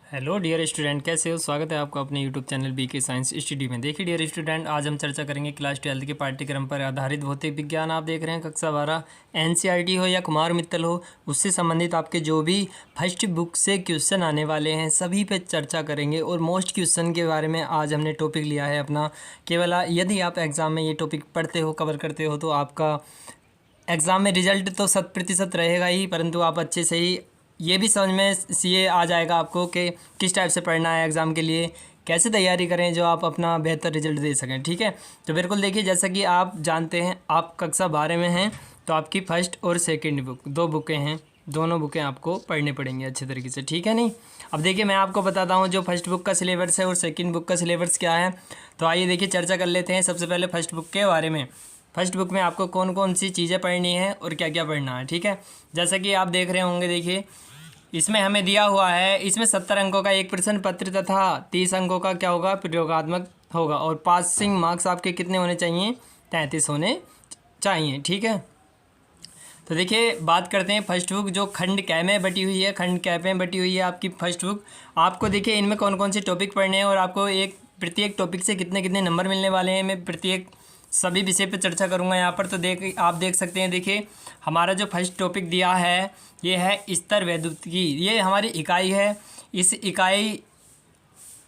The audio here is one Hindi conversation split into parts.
हेलो डियर स्टूडेंट, कैसे हो? स्वागत है आपका अपने YouTube channel BK science study में। देखिए डियर स्टूडेंट, आज हम चर्चा करेंगे क्लास 12 के पाठ्यक्रम पर आधारित भौतिक विज्ञान। आप देख रहे हैं कक्षा 12। एनसीईआरटी हो या कुमार मित्तल हो, उससे संबंधित आपके जो भी फर्स्ट बुक से क्वेश्चन आने वाले हैं सभी पे चर्चा करेंगे। और मोस्ट क्वेश्चन के बारे में आज हमने टॉपिक लिया है अपना। केवल यदि आप एग्ज़ाम में ये टॉपिक पढ़ते हो, कवर करते हो, तो आपका एग्ज़ाम में रिजल्ट तो 100% रहेगा ही, परंतु आप अच्छे से ही ये भी समझ में ये आ जाएगा आपको कि किस टाइप से पढ़ना है एग्ज़ाम के लिए, कैसे तैयारी करें जो आप अपना बेहतर रिजल्ट दे सकें। ठीक है, तो बिल्कुल देखिए, जैसा कि आप जानते हैं आप कक्षा 12 में हैं, तो आपकी फ़र्स्ट और सेकंड बुक, दो बुकें हैं, दोनों बुकें आपको पढ़नी पड़ेंगी अच्छे तरीके से। ठीक है नहीं? अब देखिए मैं आपको बताता हूँ जो फर्स्ट बुक का सिलेबस है और सेकंड बुक का सिलेबस क्या है। तो आइए देखिए चर्चा कर लेते हैं सबसे पहले फर्स्ट बुक के बारे में। फर्स्ट बुक में आपको कौन कौन सी चीज़ें पढ़नी है और क्या क्या पढ़ना है। ठीक है, जैसा कि आप देख रहे होंगे, देखिए इसमें हमें दिया हुआ है, इसमें 70 अंकों का एक प्रश्न पत्र तथा 30 अंकों का क्या होगा, प्रयोगात्मक होगा। और पासिंग मार्क्स आपके कितने होने चाहिए? 33 होने चाहिए। ठीक है, तो देखिए बात करते हैं फर्स्ट बुक जो खंड कै में बटी हुई है। खंड कै में बटी हुई है आपकी फर्स्ट बुक। आपको देखिए इनमें कौन कौन से टॉपिक पढ़ने हैं और आपको प्रत्येक टॉपिक से कितने कितने नंबर मिलने वाले हैं। मैं प्रत्येक सभी विषय पर चर्चा करूंगा यहाँ पर। तो आप देख सकते हैं, देखिए हमारा जो फर्स्ट टॉपिक दिया है ये है स्तर वैद्युतिकी। ये हमारी इकाई है। इस इकाई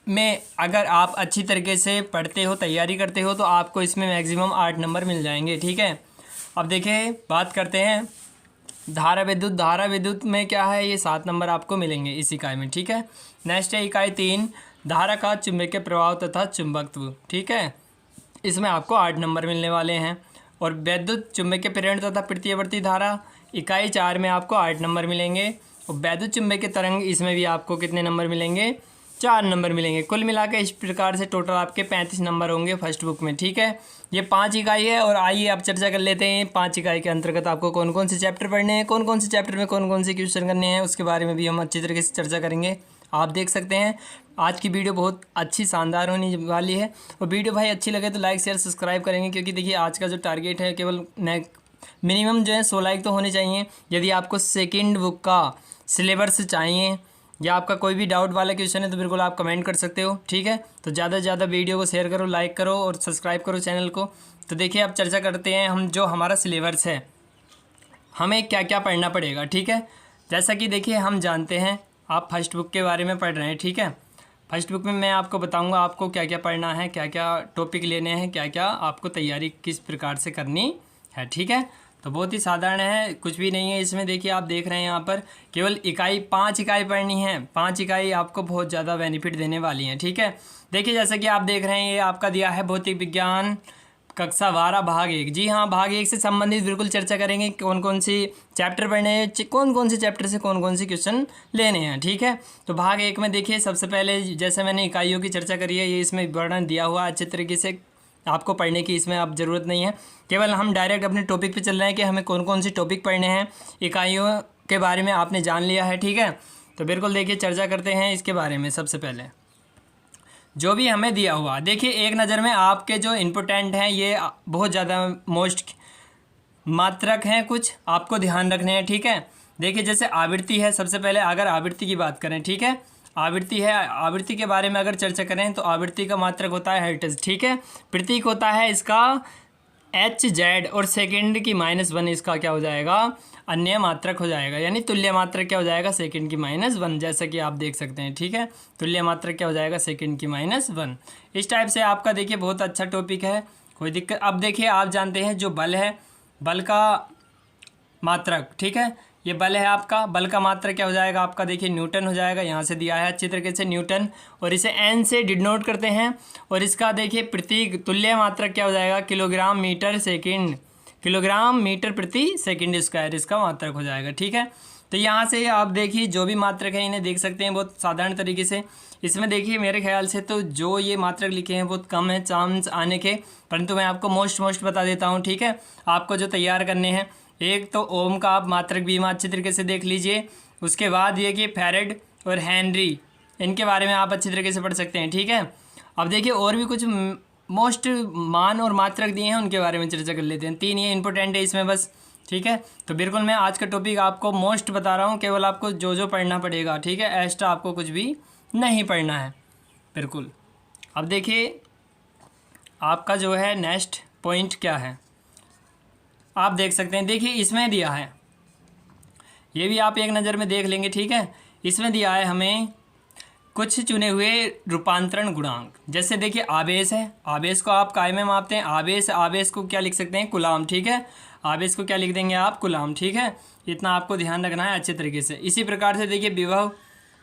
में अगर आप अच्छी तरीके से पढ़ते हो, तैयारी करते हो, तो आपको इसमें मैक्सिमम 8 नंबर मिल जाएंगे। ठीक है, अब देखिए बात करते हैं धारा विद्युत। धारा विद्युत में क्या है, ये 7 नंबर आपको मिलेंगे इस इकाई में। ठीक है, नेक्स्ट है इकाई 3, धारा का चुंबकीय प्रभाव तथा चुंबकत्व। ठीक है, इसमें आपको 8 नंबर मिलने वाले हैं। और वैद्युत चुंबकीय प्रेरण तथा प्रत्यावर्ती धारा, इकाई 4 में आपको 8 नंबर मिलेंगे। और वैद्युत चुंबकीय तरंग, इसमें भी आपको कितने नंबर मिलेंगे? 4 नंबर मिलेंगे। कुल मिलाकर इस प्रकार से टोटल आपके 35 नंबर होंगे फर्स्ट बुक में। ठीक है, ये 5 इकाई है। और आइए आप चर्चा कर लेते हैं 5 इकाई के अंतर्गत आपको कौन कौन से चैप्टर पढ़ने हैं, कौन कौन से चैप्टर में कौन कौन से क्वेश्चन करने हैं, उसके बारे में भी हम अच्छी तरीके से चर्चा करेंगे। आप देख सकते हैं आज की वीडियो बहुत अच्छी शानदार होने वाली है। और वीडियो भाई अच्छी लगे तो लाइक शेयर सब्सक्राइब करेंगे, क्योंकि देखिए आज का जो टारगेट है केवल मिनिमम जो है 100 लाइक तो होने चाहिए। यदि आपको सेकंड बुक का सिलेबस चाहिए या आपका कोई भी डाउट वाला क्वेश्चन है तो बिल्कुल आप कमेंट कर सकते हो। ठीक है, तो ज़्यादा से ज़्यादा वीडियो को शेयर करो, लाइक करो और सब्सक्राइब करो चैनल को। तो देखिए अब चर्चा करते हैं हम जो हमारा सिलेबस है, हमें क्या क्या पढ़ना पड़ेगा। ठीक है, जैसा कि देखिए हम जानते हैं आप फर्स्ट बुक के बारे में पढ़ रहे हैं। ठीक है, फर्स्ट बुक में मैं आपको बताऊंगा आपको क्या क्या पढ़ना है, क्या क्या टॉपिक लेने हैं, क्या क्या आपको तैयारी किस प्रकार से करनी है। ठीक है, तो बहुत ही साधारण है, कुछ भी नहीं है इसमें। देखिए आप देख रहे हैं यहाँ पर केवल 5 इकाई पढ़नी है। 5 इकाई आपको बहुत ज़्यादा बेनिफिट देने वाली हैं। ठीक है, देखिए जैसा कि आप देख रहे हैं ये आपका दिया है भौतिक विज्ञान कक्षा 12 भाग 1। जी हाँ, भाग 1 से संबंधित बिल्कुल चर्चा करेंगे कौन कौन सी चैप्टर पढ़ने हैं, कौन कौन से चैप्टर से कौन कौन से क्वेश्चन लेने हैं। ठीक है, तो भाग 1 में देखिए सबसे पहले जैसे मैंने इकाइयों की चर्चा करी है, ये इसमें वर्णन दिया हुआ अच्छे तरीके से, आपको पढ़ने की इसमें अब ज़रूरत नहीं है। केवल हम डायरेक्ट अपने टॉपिक पे चल रहे हैं कि हमें कौन कौन से टॉपिक पढ़ने हैं। इकाइयों के बारे में आपने जान लिया है। ठीक है, तो बिल्कुल देखिए चर्चा करते हैं इसके बारे में। सबसे पहले जो भी हमें दिया हुआ, देखिए एक नज़र में आपके जो इम्पोर्टेंट हैं ये बहुत ज़्यादा मोस्ट मात्रक हैं, कुछ आपको ध्यान रखने हैं। ठीक है, देखिए जैसे आवृत्ति है, सबसे पहले अगर आवृत्ति की बात करें, ठीक है, आवृत्ति है, आवृत्ति के बारे में अगर चर्चा करें तो आवृत्ति का मात्रक होता है हर्ट्ज। ठीक है, प्रतीक होता है इसका HZ और सेकंड की -1 इसका क्या हो जाएगा, अन्य मात्रक हो जाएगा, यानी तुल्य मात्रक क्या हो जाएगा, सेकंड की -1, जैसा कि आप देख सकते हैं। ठीक है, तुल्य मात्रक क्या हो जाएगा, सेकंड की -1। इस टाइप से आपका देखिए बहुत अच्छा टॉपिक है, कोई दिक्कत। अब देखिए आप जानते हैं जो बल है, बल का मात्रक, ठीक है, ये बल है आपका, बल का मात्रक क्या हो जाएगा आपका, देखिए न्यूटन हो जाएगा, यहाँ से दिया है अच्छी तरीके से न्यूटन, और इसे एन से डिनोट करते हैं। और इसका देखिए प्रतीक तुल्य मात्रक क्या हो जाएगा, kilogram metre second, kilogram metre प्रति सेकंड स्क्वायर इसका मात्रक हो जाएगा। ठीक है, तो यहाँ से आप देखिए जो भी मात्रक है इन्हें देख सकते हैं बहुत साधारण तरीके से। इसमें देखिए मेरे ख्याल से तो जो ये मात्रक लिखे हैं बहुत कम है चांस आने के, परंतु मैं आपको मोस्ट बता देता हूँ। ठीक है, आपको जो तैयार करने हैं, एक तो ओम का आप मात्रक बीमा अच्छी तरीके से देख लीजिए, उसके बाद ये कि फैरेड और हेनरी, इनके बारे में आप अच्छी तरीके से पढ़ सकते हैं। ठीक है, अब देखिए और भी कुछ मोस्ट मान और मात्रक दिए हैं, उनके बारे में चर्चा कर लेते हैं। 3 ये इंपॉर्टेंट है इसमें बस। ठीक है, तो बिल्कुल मैं आज का टॉपिक आपको मोस्ट बता रहा हूँ, केवल आपको जो जो पढ़ना पड़ेगा। ठीक है, एक्स्ट्रा आपको कुछ भी नहीं पढ़ना है। बिल्कुल। अब देखिए आपका जो है नेक्स्ट पॉइंट क्या है, आप देख सकते हैं। देखिए इसमें दिया है, ये भी आप एक नज़र में देख लेंगे, ठीक है। इसमें दिया है हमें कुछ चुने हुए रूपांतरण गुणांक। जैसे देखिए आवेश है, आवेश को आप काय में मापते हैं, आवेश को क्या लिख सकते हैं, कूलाम, ठीक है। आवेश को क्या लिख देंगे आप, कूलाम, ठीक है। इतना आपको ध्यान रखना है अच्छे तरीके से। इसी प्रकार से देखिए विभव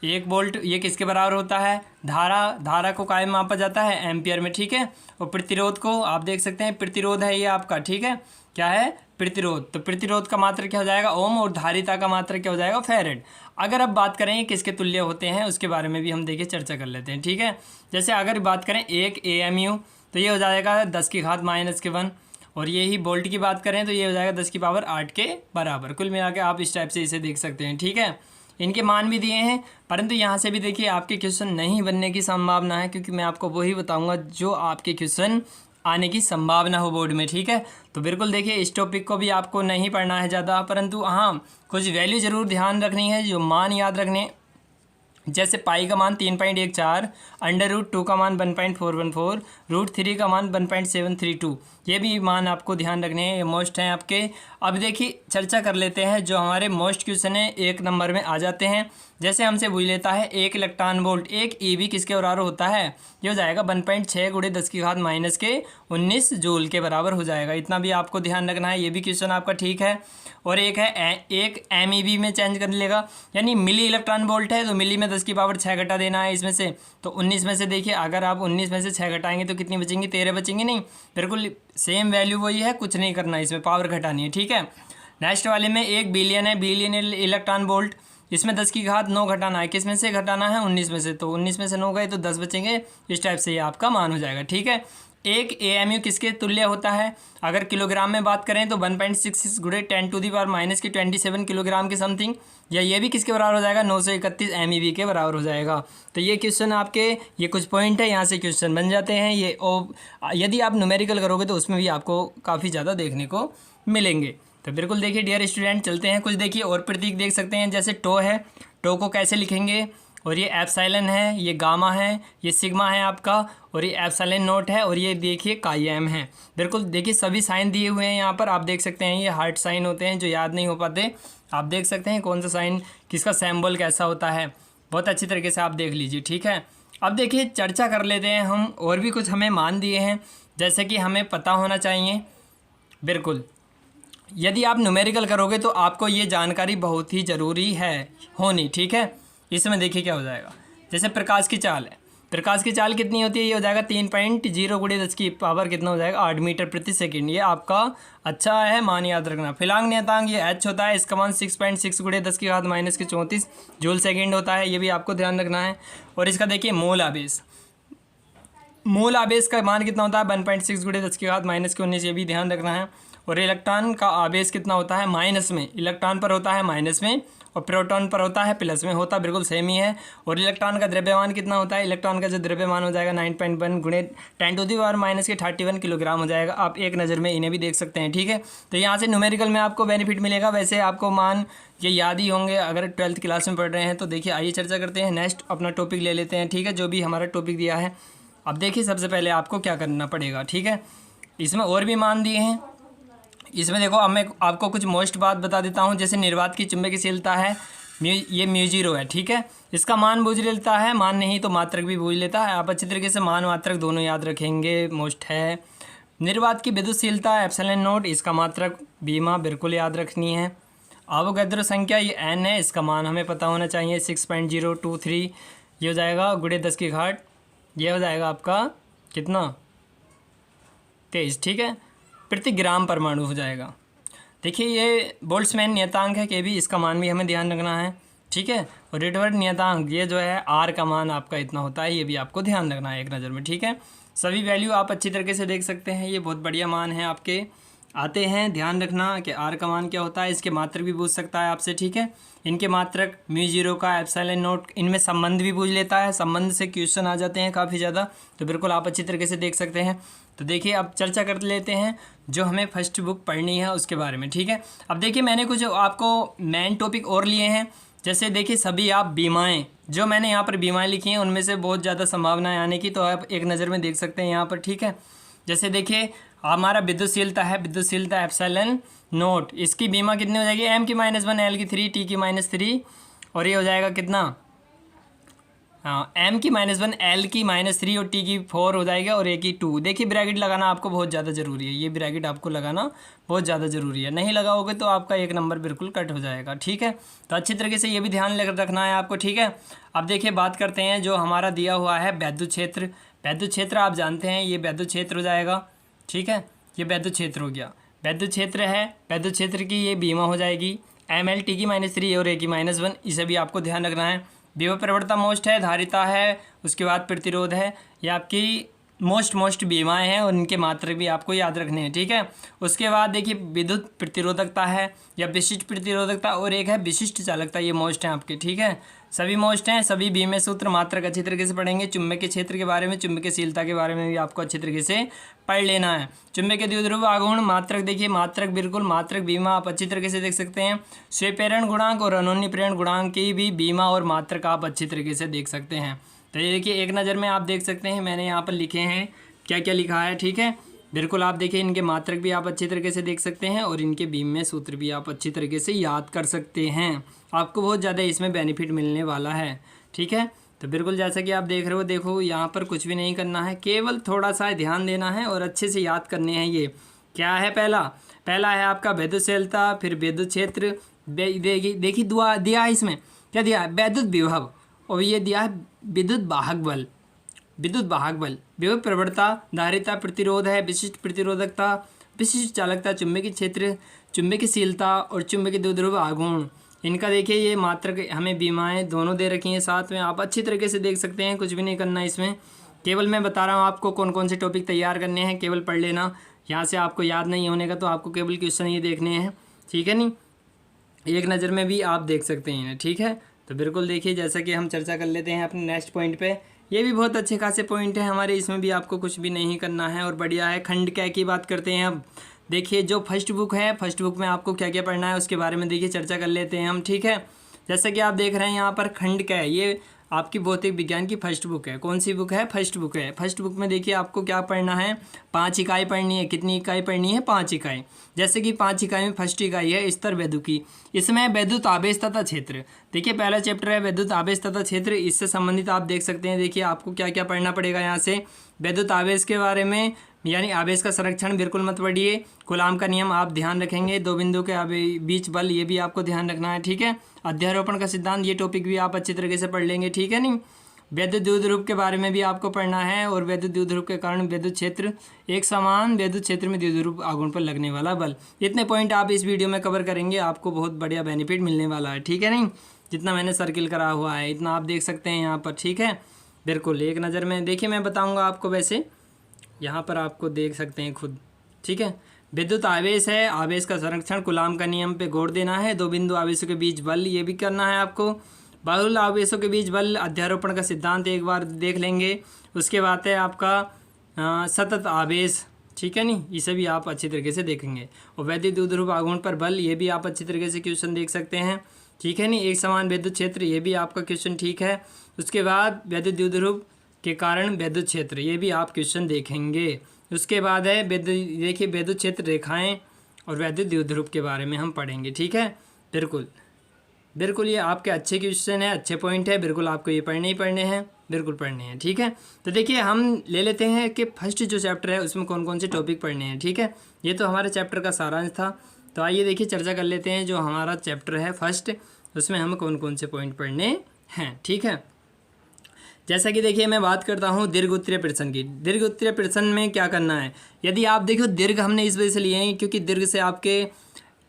1 वोल्ट ये किसके बराबर होता है, धारा को काय में मापा जाता है, एम्पियर में, ठीक है। और प्रतिरोध को आप देख सकते हैं, प्रतिरोध है ये आपका, ठीक है। क्या है, प्रतिरोध। तो प्रतिरोध का मात्रक क्या हो जाएगा, ओम, और धारिता का मात्रक क्या हो जाएगा, फैरेड। अगर अब बात करें किसके तुल्य होते हैं उसके बारे में भी हम देखिए चर्चा कर लेते हैं, ठीक है। जैसे अगर बात करें 1 AMU तो ये हो जाएगा 10⁻⁻1, और ये ही वोल्ट की बात करें तो ये हो जाएगा 10⁻8 के बराबर। कुल मिला के आप इस टाइप से इसे देख सकते हैं, ठीक है। इनके मान भी दिए हैं, परंतु यहाँ से भी देखिए आपके क्वेश्चन नहीं बनने की संभावना है, क्योंकि मैं आपको वही बताऊंगा जो आपके क्वेश्चन आने की संभावना हो बोर्ड में, ठीक है। तो बिल्कुल देखिए इस टॉपिक को भी आपको नहीं पढ़ना है ज़्यादा, परंतु हाँ कुछ वैल्यू ज़रूर ध्यान रखनी है, जो मान याद रखने। जैसे पाई का मान 3.14, √2 का मान 1.414, √3 का मान 1.732, ये भी मान आपको ध्यान रखने हैं, ये मोस्ट हैं आपके। अब देखिए चर्चा कर लेते हैं जो हमारे मोस्ट क्वेश्चन है 1 नंबर में आ जाते हैं। जैसे हमसे पूछ लेता है 1 इलेक्ट्रॉन वोल्ट 1 EV किसके बराबर होता है, ये हो जाएगा 1.6 × 10⁻⁻19 जूल के बराबर हो जाएगा। इतना भी आपको ध्यान रखना है, ये भी क्वेश्चन आपका ठीक है। और एक है 1 MEV में चेंज कर लेगा, यानी मिली इलेक्ट्रॉन वोल्ट है तो मिली में 10⁻6 घटा देना है इसमें से। तो 19 में से देखिए अगर आप 19 में से 6 घटाएंगे तो कितनी बचेंगी, 13 बचेंगी। नहीं, बिल्कुल सेम वैल्यू वही है, कुछ नहीं करना है, इसमें पावर घटानी है, ठीक है। नेक्स्ट वाले में 1 बिलियन है, बिलियन इलेक्ट्रॉन वोल्ट, इसमें 10�9 घटाना है, किस में से घटाना है, 19 में से। तो 19 में से 9 गए तो 10 बचेंगे, इस टाइप से ये आपका मान हो जाएगा, ठीक है। 1 AMU किसके तुल्य होता है, अगर किलोग्राम में बात करें तो 1.66 × 10⁻⁻27 किलोग्राम के समथिंग, या ये भी किसके बराबर हो जाएगा, 931 MEV के बराबर हो जाएगा। तो ये क्वेश्चन आपके, ये कुछ पॉइंट है यहाँ से क्वेश्चन बन जाते हैं ये। और यदि आप न्यूमेरिकल करोगे तो उसमें भी आपको काफ़ी ज़्यादा देखने को मिलेंगे। तो बिल्कुल देखिए डियर स्टूडेंट, चलते हैं कुछ। देखिए और प्रतीक देख सकते हैं, जैसे टो है, टो को कैसे लिखेंगे, और ये एप्सिलॉन है, ये गामा है, ये सिग्मा है आपका, और ये एप्सिलॉन नोट है, और ये देखिए काईएम है। बिल्कुल देखिए सभी साइन दिए हुए हैं यहाँ पर, आप देख सकते हैं। ये हार्ट साइन होते हैं जो याद नहीं हो पाते, आप देख सकते हैं कौन सा साइन किसका सिंबल कैसा होता है, बहुत अच्छी तरीके से आप देख लीजिए, ठीक है। अब देखिए चर्चा कर लेते हैं हम, और भी कुछ हमें मान दिए हैं जैसे कि हमें पता होना चाहिए। बिल्कुल यदि आप न्यूमेरिकल करोगे तो आपको ये जानकारी बहुत ही ज़रूरी है होनी, ठीक है। इसमें देखिए क्या हो जाएगा, जैसे प्रकाश की चाल है, प्रकाश की चाल कितनी होती है, ये हो जाएगा 3.0 × 10 की पावर कितना हो जाएगा, 8 मीटर प्रति सेकंड। ये आपका अच्छा है, मान याद रखना। फिलांग नियतांक ये H होता है, इसका मान 6.6 × 10⁻⁻34 जूल सेकेंड होता है, ये भी आपको ध्यान रखना है। और इसका देखिए मोल आवेश, मोल आवेश का मान कितना होता है, 1.6 × 10⁻⁻19, ये भी ध्यान रखना है। और इलेक्ट्रॉन का आवेश कितना होता है, माइनस में, इलेक्ट्रॉन पर होता है माइनस में, और प्रोटॉन पर होता है प्लस में, होता बिल्कुल सेम ही है। और इलेक्ट्रॉन का द्रव्यमान कितना होता है, इलेक्ट्रॉन का जो द्रव्यमान हो जाएगा 9.1 × 10⁻⁻31 किलोग्राम हो जाएगा। आप एक नज़र में इन्हें भी देख सकते हैं, ठीक है। तो यहाँ से न्यूमेरिकल में आपको बेनिफिट मिलेगा, वैसे आपको मान ये याद ही होंगे अगर 12th क्लास में पढ़ रहे हैं तो। देखिए आइए चर्चा करते हैं, नेक्स्ट अपना टॉपिक ले लेते हैं, ठीक है, जो भी हमारा टॉपिक दिया है। अब देखिए सबसे पहले आपको क्या करना पड़ेगा, ठीक है। इसमें और भी मान दिए हैं, इसमें देखो अब मैं आपको कुछ मोस्ट बात बता देता हूँ। जैसे निर्वात की चुंबकशीलता है, ये μ0 है, ठीक है। इसका मान बूझ लेता है, मान नहीं तो मात्रक भी बूझ लेता है। आप अच्छी तरीके से मान मात्रक दोनों याद रखेंगे, मोस्ट है। निर्वात की विद्युतशीलता एप्सिलॉन नोट, इसका मात्रक बीमा बिल्कुल याद रखनी है। अवोगाद्रो संख्या ये n है, इसका मान हमें पता होना चाहिए 6.023, ये हो जाएगा × 10⁻, ये हो जाएगा आपका कितना 23, ठीक है, प्रति ग्राम परमाणु हो जाएगा। देखिए ये बोल्ट्जमैन नियतांक है के भी, इसका मान भी हमें ध्यान रखना है, ठीक है। और रिटवर्ड नियतांक ये जो है आर का मान आपका इतना होता है, ये भी आपको ध्यान रखना है एक नज़र में, ठीक है। सभी वैल्यू आप अच्छी तरीके से देख सकते हैं, ये बहुत बढ़िया मान है आपके आते हैं। ध्यान रखना कि आर का मान क्या होता है, इसके मात्रक भी पूछ सकता है आपसे, ठीक है। इनके मात्रक μ0 का एप्सिलॉन नोट, इनमें संबंध भी पूछ लेता है, संबंध से क्वेश्चन आ जाते हैं काफ़ी ज़्यादा, तो बिल्कुल आप अच्छी तरीके से देख सकते हैं। तो देखिए अब चर्चा कर लेते हैं जो हमें फर्स्ट बुक पढ़नी है उसके बारे में, ठीक है। अब देखिए मैंने कुछ आपको मेन टॉपिक और लिए हैं, जैसे देखिए सभी आप बीमाएं, जो मैंने यहाँ पर बीमाएं लिखी हैं उनमें से बहुत ज़्यादा संभावनाएं आने की, तो आप एक नज़र में देख सकते हैं यहाँ पर, ठीक है। जैसे देखिए हमारा विद्युतशीलता है, विद्युतशीलता एप्सिलॉन नोट, इसकी बीमा कितनी हो जाएगी, एम की -1 एल की 3 टी की -3, और ये हो जाएगा कितना, हाँ एम की -1 एल की -3 और टी की 4 हो जाएगा और ए की 2। देखिए ब्रैकेट लगाना आपको बहुत ज़्यादा ज़रूरी है, ये ब्रैकेट आपको लगाना बहुत ज़्यादा ज़रूरी है, नहीं लगाओगे तो आपका एक नंबर बिल्कुल कट हो जाएगा, ठीक है। तो अच्छी तरीके से ये भी ध्यान रखना है आपको, ठीक है। अब देखिए बात करते हैं जो हमारा दिया हुआ है वैद्युत क्षेत्र। वैद्युत क्षेत्र आप जानते हैं ये वैद्युत क्षेत्र हो जाएगा, ठीक है, ये वैद्युत क्षेत्र हो गया। वैद्युत क्षेत्र है, वैद्युत क्षेत्र की ये बीमा हो जाएगी एम एल टी की -3 और ए की -1, इसे भी आपको ध्यान रखना है। विभव प्रवणता मोस्ट है, धारिता है, उसके बाद प्रतिरोध है, ये आपकी मोस्ट बीमाएं हैं और इनके मात्रक भी आपको याद रखने हैं, ठीक है। उसके बाद देखिए विद्युत प्रतिरोधकता है या विशिष्ट प्रतिरोधकता, और एक है विशिष्ट चालकता, ये मोस्ट हैं आपके, ठीक है। सभी मोस्ट हैं, सभी बीमे सूत्र मात्रक अच्छी तरीके से पढ़ेंगे। चुंबकीय क्षेत्र के बारे में, चुंबकीयशीलता के बारे में भी आपको अच्छी तरीके से पढ़ लेना है। चुंबकीय द्विध्रुव आघूर्ण मात्रक, देखिए मात्रक बिल्कुल मात्रक बीमा आप अच्छी तरीके से देख सकते हैं। स्वेप्रेरण गुणांक और अनोन्य प्रेरण गुणांक की भी बीमा और मात्रक आप अच्छी तरीके से देख सकते हैं। तो ये देखिए एक नज़र में आप देख सकते हैं, मैंने यहाँ पर लिखे हैं क्या क्या लिखा है, ठीक है। बिल्कुल आप देखिए इनके मात्रक भी आप अच्छी तरीके से देख सकते हैं और इनके बीम में सूत्र भी आप अच्छी तरीके से याद कर सकते हैं। आपको बहुत ज़्यादा इसमें बेनिफिट मिलने वाला है, ठीक है। तो बिल्कुल जैसा कि आप देख रहे हो, देखो यहाँ पर कुछ भी नहीं करना है, केवल थोड़ा सा ध्यान देना है और अच्छे से याद करने हैं। ये क्या है, पहला है आपका विद्युतशीलता, फिर विद्युत क्षेत्र, देखिए दिया है इसमें क्या दिया है, वैद्युत विभव, और ये दिया है विद्युत वाहक बल, विभव प्रवणता, धारिता, प्रतिरोध है, विशिष्ट प्रतिरोधकता, विशिष्ट चालकता, चुंबकीय क्षेत्र, चुंबकीयशीलता और चुंबकीय द्विध्रुव आघूर्ण, इनका देखिए ये मात्रक हमें बीमाएं दोनों दे रखी हैं साथ में, आप अच्छी तरीके से देख सकते हैं। कुछ भी नहीं करना इसमें, केवल मैं बता रहा हूँ आपको कौन कौन से टॉपिक तैयार करने हैं, केवल पढ़ लेना। यहाँ से आपको याद नहीं होने का तो आपको केवल क्वेश्चन ये देखने हैं, ठीक है नहीं, एक नज़र में भी आप देख सकते हैं, ठीक है। तो बिल्कुल देखिए जैसा कि हम चर्चा कर लेते हैं अपने नेक्स्ट पॉइंट पे। ये भी बहुत अच्छे खासे पॉइंट है हमारे, इसमें भी आपको कुछ भी नहीं करना है और बढ़िया है। खंड क्या की बात करते हैं अब, देखिए जो फर्स्ट बुक है, फर्स्ट बुक में आपको क्या क्या पढ़ना है उसके बारे में देखिए चर्चा कर लेते हैं हम, ठीक है। जैसा कि आप देख रहे हैं यहाँ पर खंड क्या है, ये आपकी भौतिक विज्ञान की फर्स्ट बुक है। कौन सी बुक है, फर्स्ट बुक है। फर्स्ट बुक में देखिए आपको क्या पढ़ना है, 5 इकाई पढ़नी है। कितनी इकाई पढ़नी है, 5 इकाई। जैसे कि 5 इकाई में फर्स्ट इकाई है स्तर वैद्युकी, इसमें वैद्युत आवेश तथा क्षेत्र। देखिए पहला चैप्टर है वैद्युत आवेश तथा क्षेत्र, इससे संबंधित आप देख सकते हैं। देखिए आपको क्या क्या पढ़ना पड़ेगा यहाँ से, वैद्युत आवेश के बारे में, यानी आवेश का संरक्षण बिल्कुल मत पढ़िए। कूलाम का नियम आप ध्यान रखेंगे, दो बिंदु के बीच बल, ये भी आपको ध्यान रखना है, ठीक है। अध्यारोपण का सिद्धांत, ये टॉपिक भी आप अच्छी तरीके से पढ़ लेंगे, ठीक है नहीं। वैद्युत द्विध्रुव के बारे में भी आपको पढ़ना है, और वैद्युत द्विध्रुव के कारण वैद्युत क्षेत्र, एक समान वैद्युत क्षेत्र में द्विध्रुव आघूर्ण पर लगने वाला बल। इतने पॉइंट आप इस वीडियो में कवर करेंगे, आपको बहुत बढ़िया बेनिफिट मिलने वाला है, ठीक है नहीं। जितना मैंने सर्किल करा हुआ है इतना आप देख सकते हैं यहाँ पर, ठीक है। बिल्कुल एक नज़र में देखिए, मैं बताऊँगा आपको, वैसे यहाँ पर आपको देख सकते हैं खुद, ठीक है। विद्युत आवेश है, आवेश का संरक्षण, कूलाम का नियम पे गौर देना है। दो बिंदु आवेशों के बीच बल, ये भी करना है आपको। बहुल आवेशों के बीच बल, अध्यारोपण का सिद्धांत एक बार देख लेंगे। उसके बाद है आपका सतत आवेश, ठीक है नहीं, इसे भी आप अच्छी तरीके से देखेंगे। और वैद्युत द्विध्रुव आघूर्ण पर बल, ये भी आप अच्छी तरीके से क्वेश्चन देख सकते हैं, ठीक है नहीं। एक समान वैद्युत क्षेत्र, ये भी आपका क्वेश्चन ठीक है। उसके बाद वैद्युत द्विध्रुव के कारण वैद्युत क्षेत्र, ये भी आप क्वेश्चन देखेंगे। उसके बाद है देखिए वैद्युत क्षेत्र रेखाएं और वैद्युत द्विध्रुव के बारे में हम पढ़ेंगे, ठीक है। बिल्कुल ये आपके अच्छे क्वेश्चन है, अच्छे पॉइंट है, बिल्कुल आपको ये पढ़ने ही पढ़ने हैं, बिल्कुल पढ़ने हैं, ठीक है। तो देखिए हम ले लेते हैं कि फर्स्ट जो चैप्टर है उसमें कौन कौन से टॉपिक पढ़ने हैं, ठीक है। ये तो हमारे चैप्टर का सारांश था, तो आइए देखिए चर्चा कर लेते हैं। जो हमारा चैप्टर है फर्स्ट, उसमें हमें कौन कौन से पॉइंट पढ़ने हैं, ठीक है। जैसा कि देखिए मैं बात करता हूँ दीर्घ उत्तरीय प्रश्न की। दीर्घ उत्तरीय प्रश्न में क्या करना है, यदि आप देखो दीर्घ हमने इस वजह से लिए हैं क्योंकि दीर्घ से आपके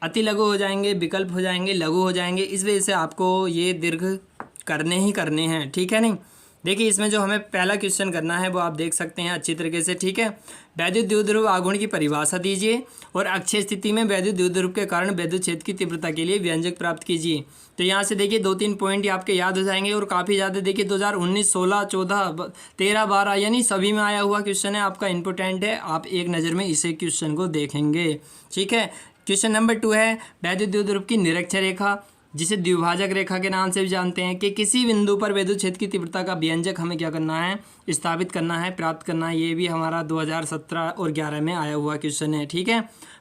अति लघु हो जाएंगे, विकल्प हो जाएंगे, लघु हो जाएंगे, इस वजह से आपको ये दीर्घ करने ही करने हैं, ठीक है नहीं। देखिए इसमें जो हमें पहला क्वेश्चन करना है वो आप देख सकते हैं अच्छी तरीके से, ठीक है। वैद्युत द्विध्रुव आघूर्ण की परिभाषा दीजिए और अक्षीय स्थिति में वैद्युत द्विध्रुव के कारण वैद्युत क्षेत्र की तीव्रता के लिए व्यंजक प्राप्त कीजिए। तो यहाँ से देखिए 2-3 पॉइंट आपके याद हो जाएंगे और काफ़ी ज़्यादा देखिए 2019, 16, 14, 13, 12 यानी सभी में आया हुआ क्वेश्चन है, आपका इंपॉर्टेंट है, आप एक नज़र में इसे क्वेश्चन को देखेंगे, ठीक है। क्वेश्चन नंबर 2 है वैद्युत द्विध्रुव की निरक्षर रेखा। जिसे द्विभाजक रेखा के नाम से भी जानते हैं, कि किसी बिंदु पर विद्युत क्षेत्र की तीव्रता का व्यंजक हमें क्या करना है, स्थापित करना है, प्राप्त करना है। ये भी हमारा 2017 और 11 में आया हुआ क्वेश्चन है। ठीक है,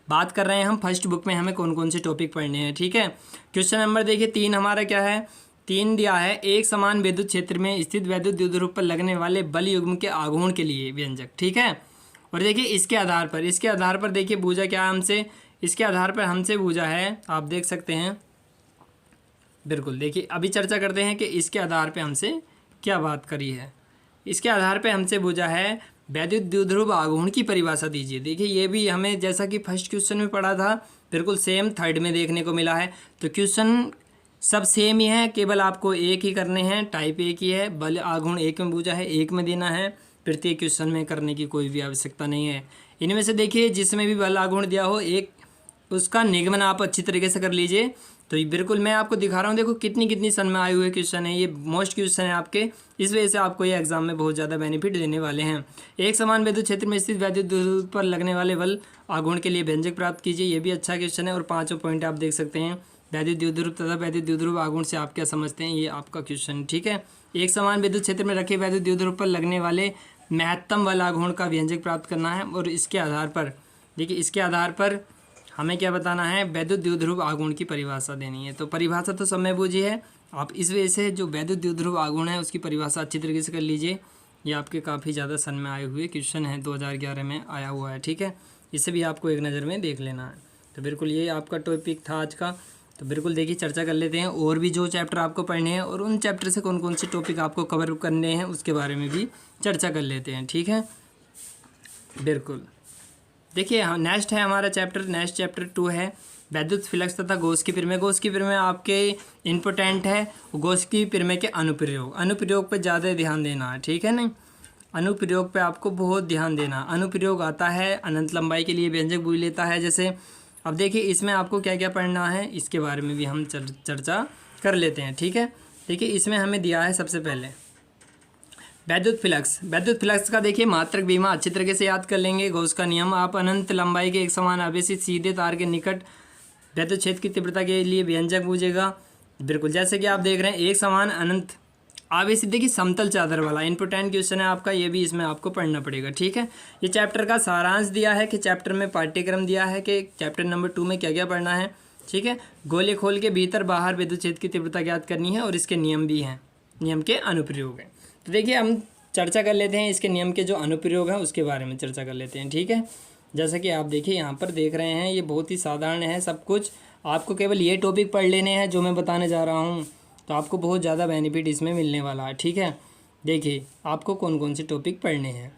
बात कर रहे हैं हम फर्स्ट बुक में हमें कौन कौन से टॉपिक पढ़ने हैं। ठीक है, क्वेश्चन नंबर देखिए 3 हमारा क्या है, 3 दिया है, एक समान विद्युत क्षेत्र में स्थित वैद्युत द्विध्रुव पर लगने वाले बल युग्म के आघूर्ण के लिए व्यंजक। ठीक है, और देखिए इसके आधार पर देखिए पूछा क्या हमसे, इसके आधार पर हमसे पूछा है, आप देख सकते हैं। बिल्कुल देखिए अभी चर्चा करते हैं कि इसके आधार पे हमसे क्या बात करी है। इसके आधार पे हमसे पूछा है वैद्युत द्विध्रुव आघूर्ण की परिभाषा दीजिए। देखिए ये भी हमें जैसा कि फर्स्ट क्वेश्चन में पढ़ा था बिल्कुल सेम थर्ड में देखने को मिला है। तो क्वेश्चन सब सेम ही है, केवल आपको एक ही करने हैं, टाइप एक ही है, बल आघूर्ण एक में पूछा है, एक में देना है, प्रत्येक क्वेश्चन में करने की कोई भी आवश्यकता नहीं है। इनमें से देखिए जिसमें भी बल आघूर्ण दिया हो एक उसका निगमन आप अच्छी तरीके से कर लीजिए। तो ये बिल्कुल मैं आपको दिखा रहा हूँ, देखो कितनी सन में आए हुए क्वेश्चन है, ये मोस्ट क्वेश्चन है आपके, इस वजह से आपको ये एग्जाम में बहुत ज़्यादा बेनिफिट देने वाले हैं। एक समान विद्युत क्षेत्र में स्थित वैद्युत द्विध्रुव पर लगने वाले बल आघूर्ण के लिए व्यंजक प्राप्त कीजिए, ये भी अच्छा क्वेश्चन है। और 5 पॉइंट आप देख सकते हैं, वैद्युत द्विध्रुव तथा वैद्युत द्विध्रुव आघूर्ण से आप क्या समझते हैं, ये आपका क्वेश्चन। ठीक है, एक समान विद्युत क्षेत्र में रखे वैद्युत द्विध्रुव पर लगने वाले महत्तम बल आघूर्ण का व्यंजक प्राप्त करना है। और इसके आधार पर देखिए, इसके आधार पर हमें क्या बताना है, वैद्युत द्विध्रुव आघूर्ण की परिभाषा देनी है। तो परिभाषा तो सब में बूझी है आप, इस वजह से जो वैद्युत द्विध्रुव आघूर्ण है उसकी परिभाषा अच्छी तरीके से कर लीजिए। ये आपके काफ़ी ज़्यादा सन में आए हुए क्वेश्चन है, 2011 में आया हुआ है। ठीक है, इसे भी आपको एक नज़र में देख लेना है। तो बिल्कुल ये आपका टॉपिक था आज का। तो बिल्कुल देखिए चर्चा कर लेते हैं और भी जो चैप्टर आपको पढ़ने हैं और उन चैप्टर से कौन कौन से टॉपिक आपको कवर करने हैं उसके बारे में भी चर्चा कर लेते हैं। ठीक है, बिल्कुल देखिए हाँ, नेक्स्ट है हमारा चैप्टर, नेक्स्ट चैप्टर 2 है वैद्युत फ्लक्स तथा गॉस की प्रमेय। गॉस की प्रमेय आपके इम्पोर्टेंट है, गॉस की प्रमेय के अनुप्रयोग पे ज़्यादा ध्यान देना है। ठीक है नहीं, अनुप्रयोग पे आपको बहुत ध्यान देना। अनुप्रयोग आता है अनंत लंबाई के लिए व्यंजक बूझ लेता है जैसे। अब देखिए इसमें आपको क्या क्या पढ़ना है इसके बारे में भी हम चर्चा कर लेते हैं। ठीक है, देखिए इसमें हमें दिया है सबसे पहले वैद्युत फ्लक्स का देखिए मात्रक बीमा अच्छी तरीके से याद कर लेंगे। गॉस का नियम, आप अनंत लंबाई के एक समान आवेशित सीधे तार के निकट वैद्युत क्षेत्र की तीव्रता के लिए व्यंजक बूझेगा। बिल्कुल जैसे कि आप देख रहे हैं एक समान अनंत आवेशित, देखिए समतल चादर वाला इंपोर्टेंट क्वेश्चन है आपका, ये भी इसमें आपको पढ़ना पड़ेगा। ठीक है, ये चैप्टर का सारांश दिया है कि चैप्टर में पाठ्यक्रम दिया है कि चैप्टर नंबर 2 में क्या क्या पढ़ना है। ठीक है, गोले खोल के भीतर बाहर विद्युत क्षेत्र की तीव्रता ज्ञात करनी है और इसके नियम भी हैं, नियम के अनुप्रयोग हैं। तो देखिए हम चर्चा कर लेते हैं इसके नियम के जो अनुप्रयोग हैं उसके बारे में चर्चा कर लेते हैं। ठीक है, जैसा कि आप देखिए यहाँ पर देख रहे हैं ये बहुत ही साधारण है सब कुछ, आपको केवल ये टॉपिक पढ़ लेने हैं जो मैं बताने जा रहा हूँ, तो आपको बहुत ज़्यादा बेनिफिट इसमें मिलने वाला है। ठीक है, देखिए आपको कौन कौन से टॉपिक पढ़ने हैं।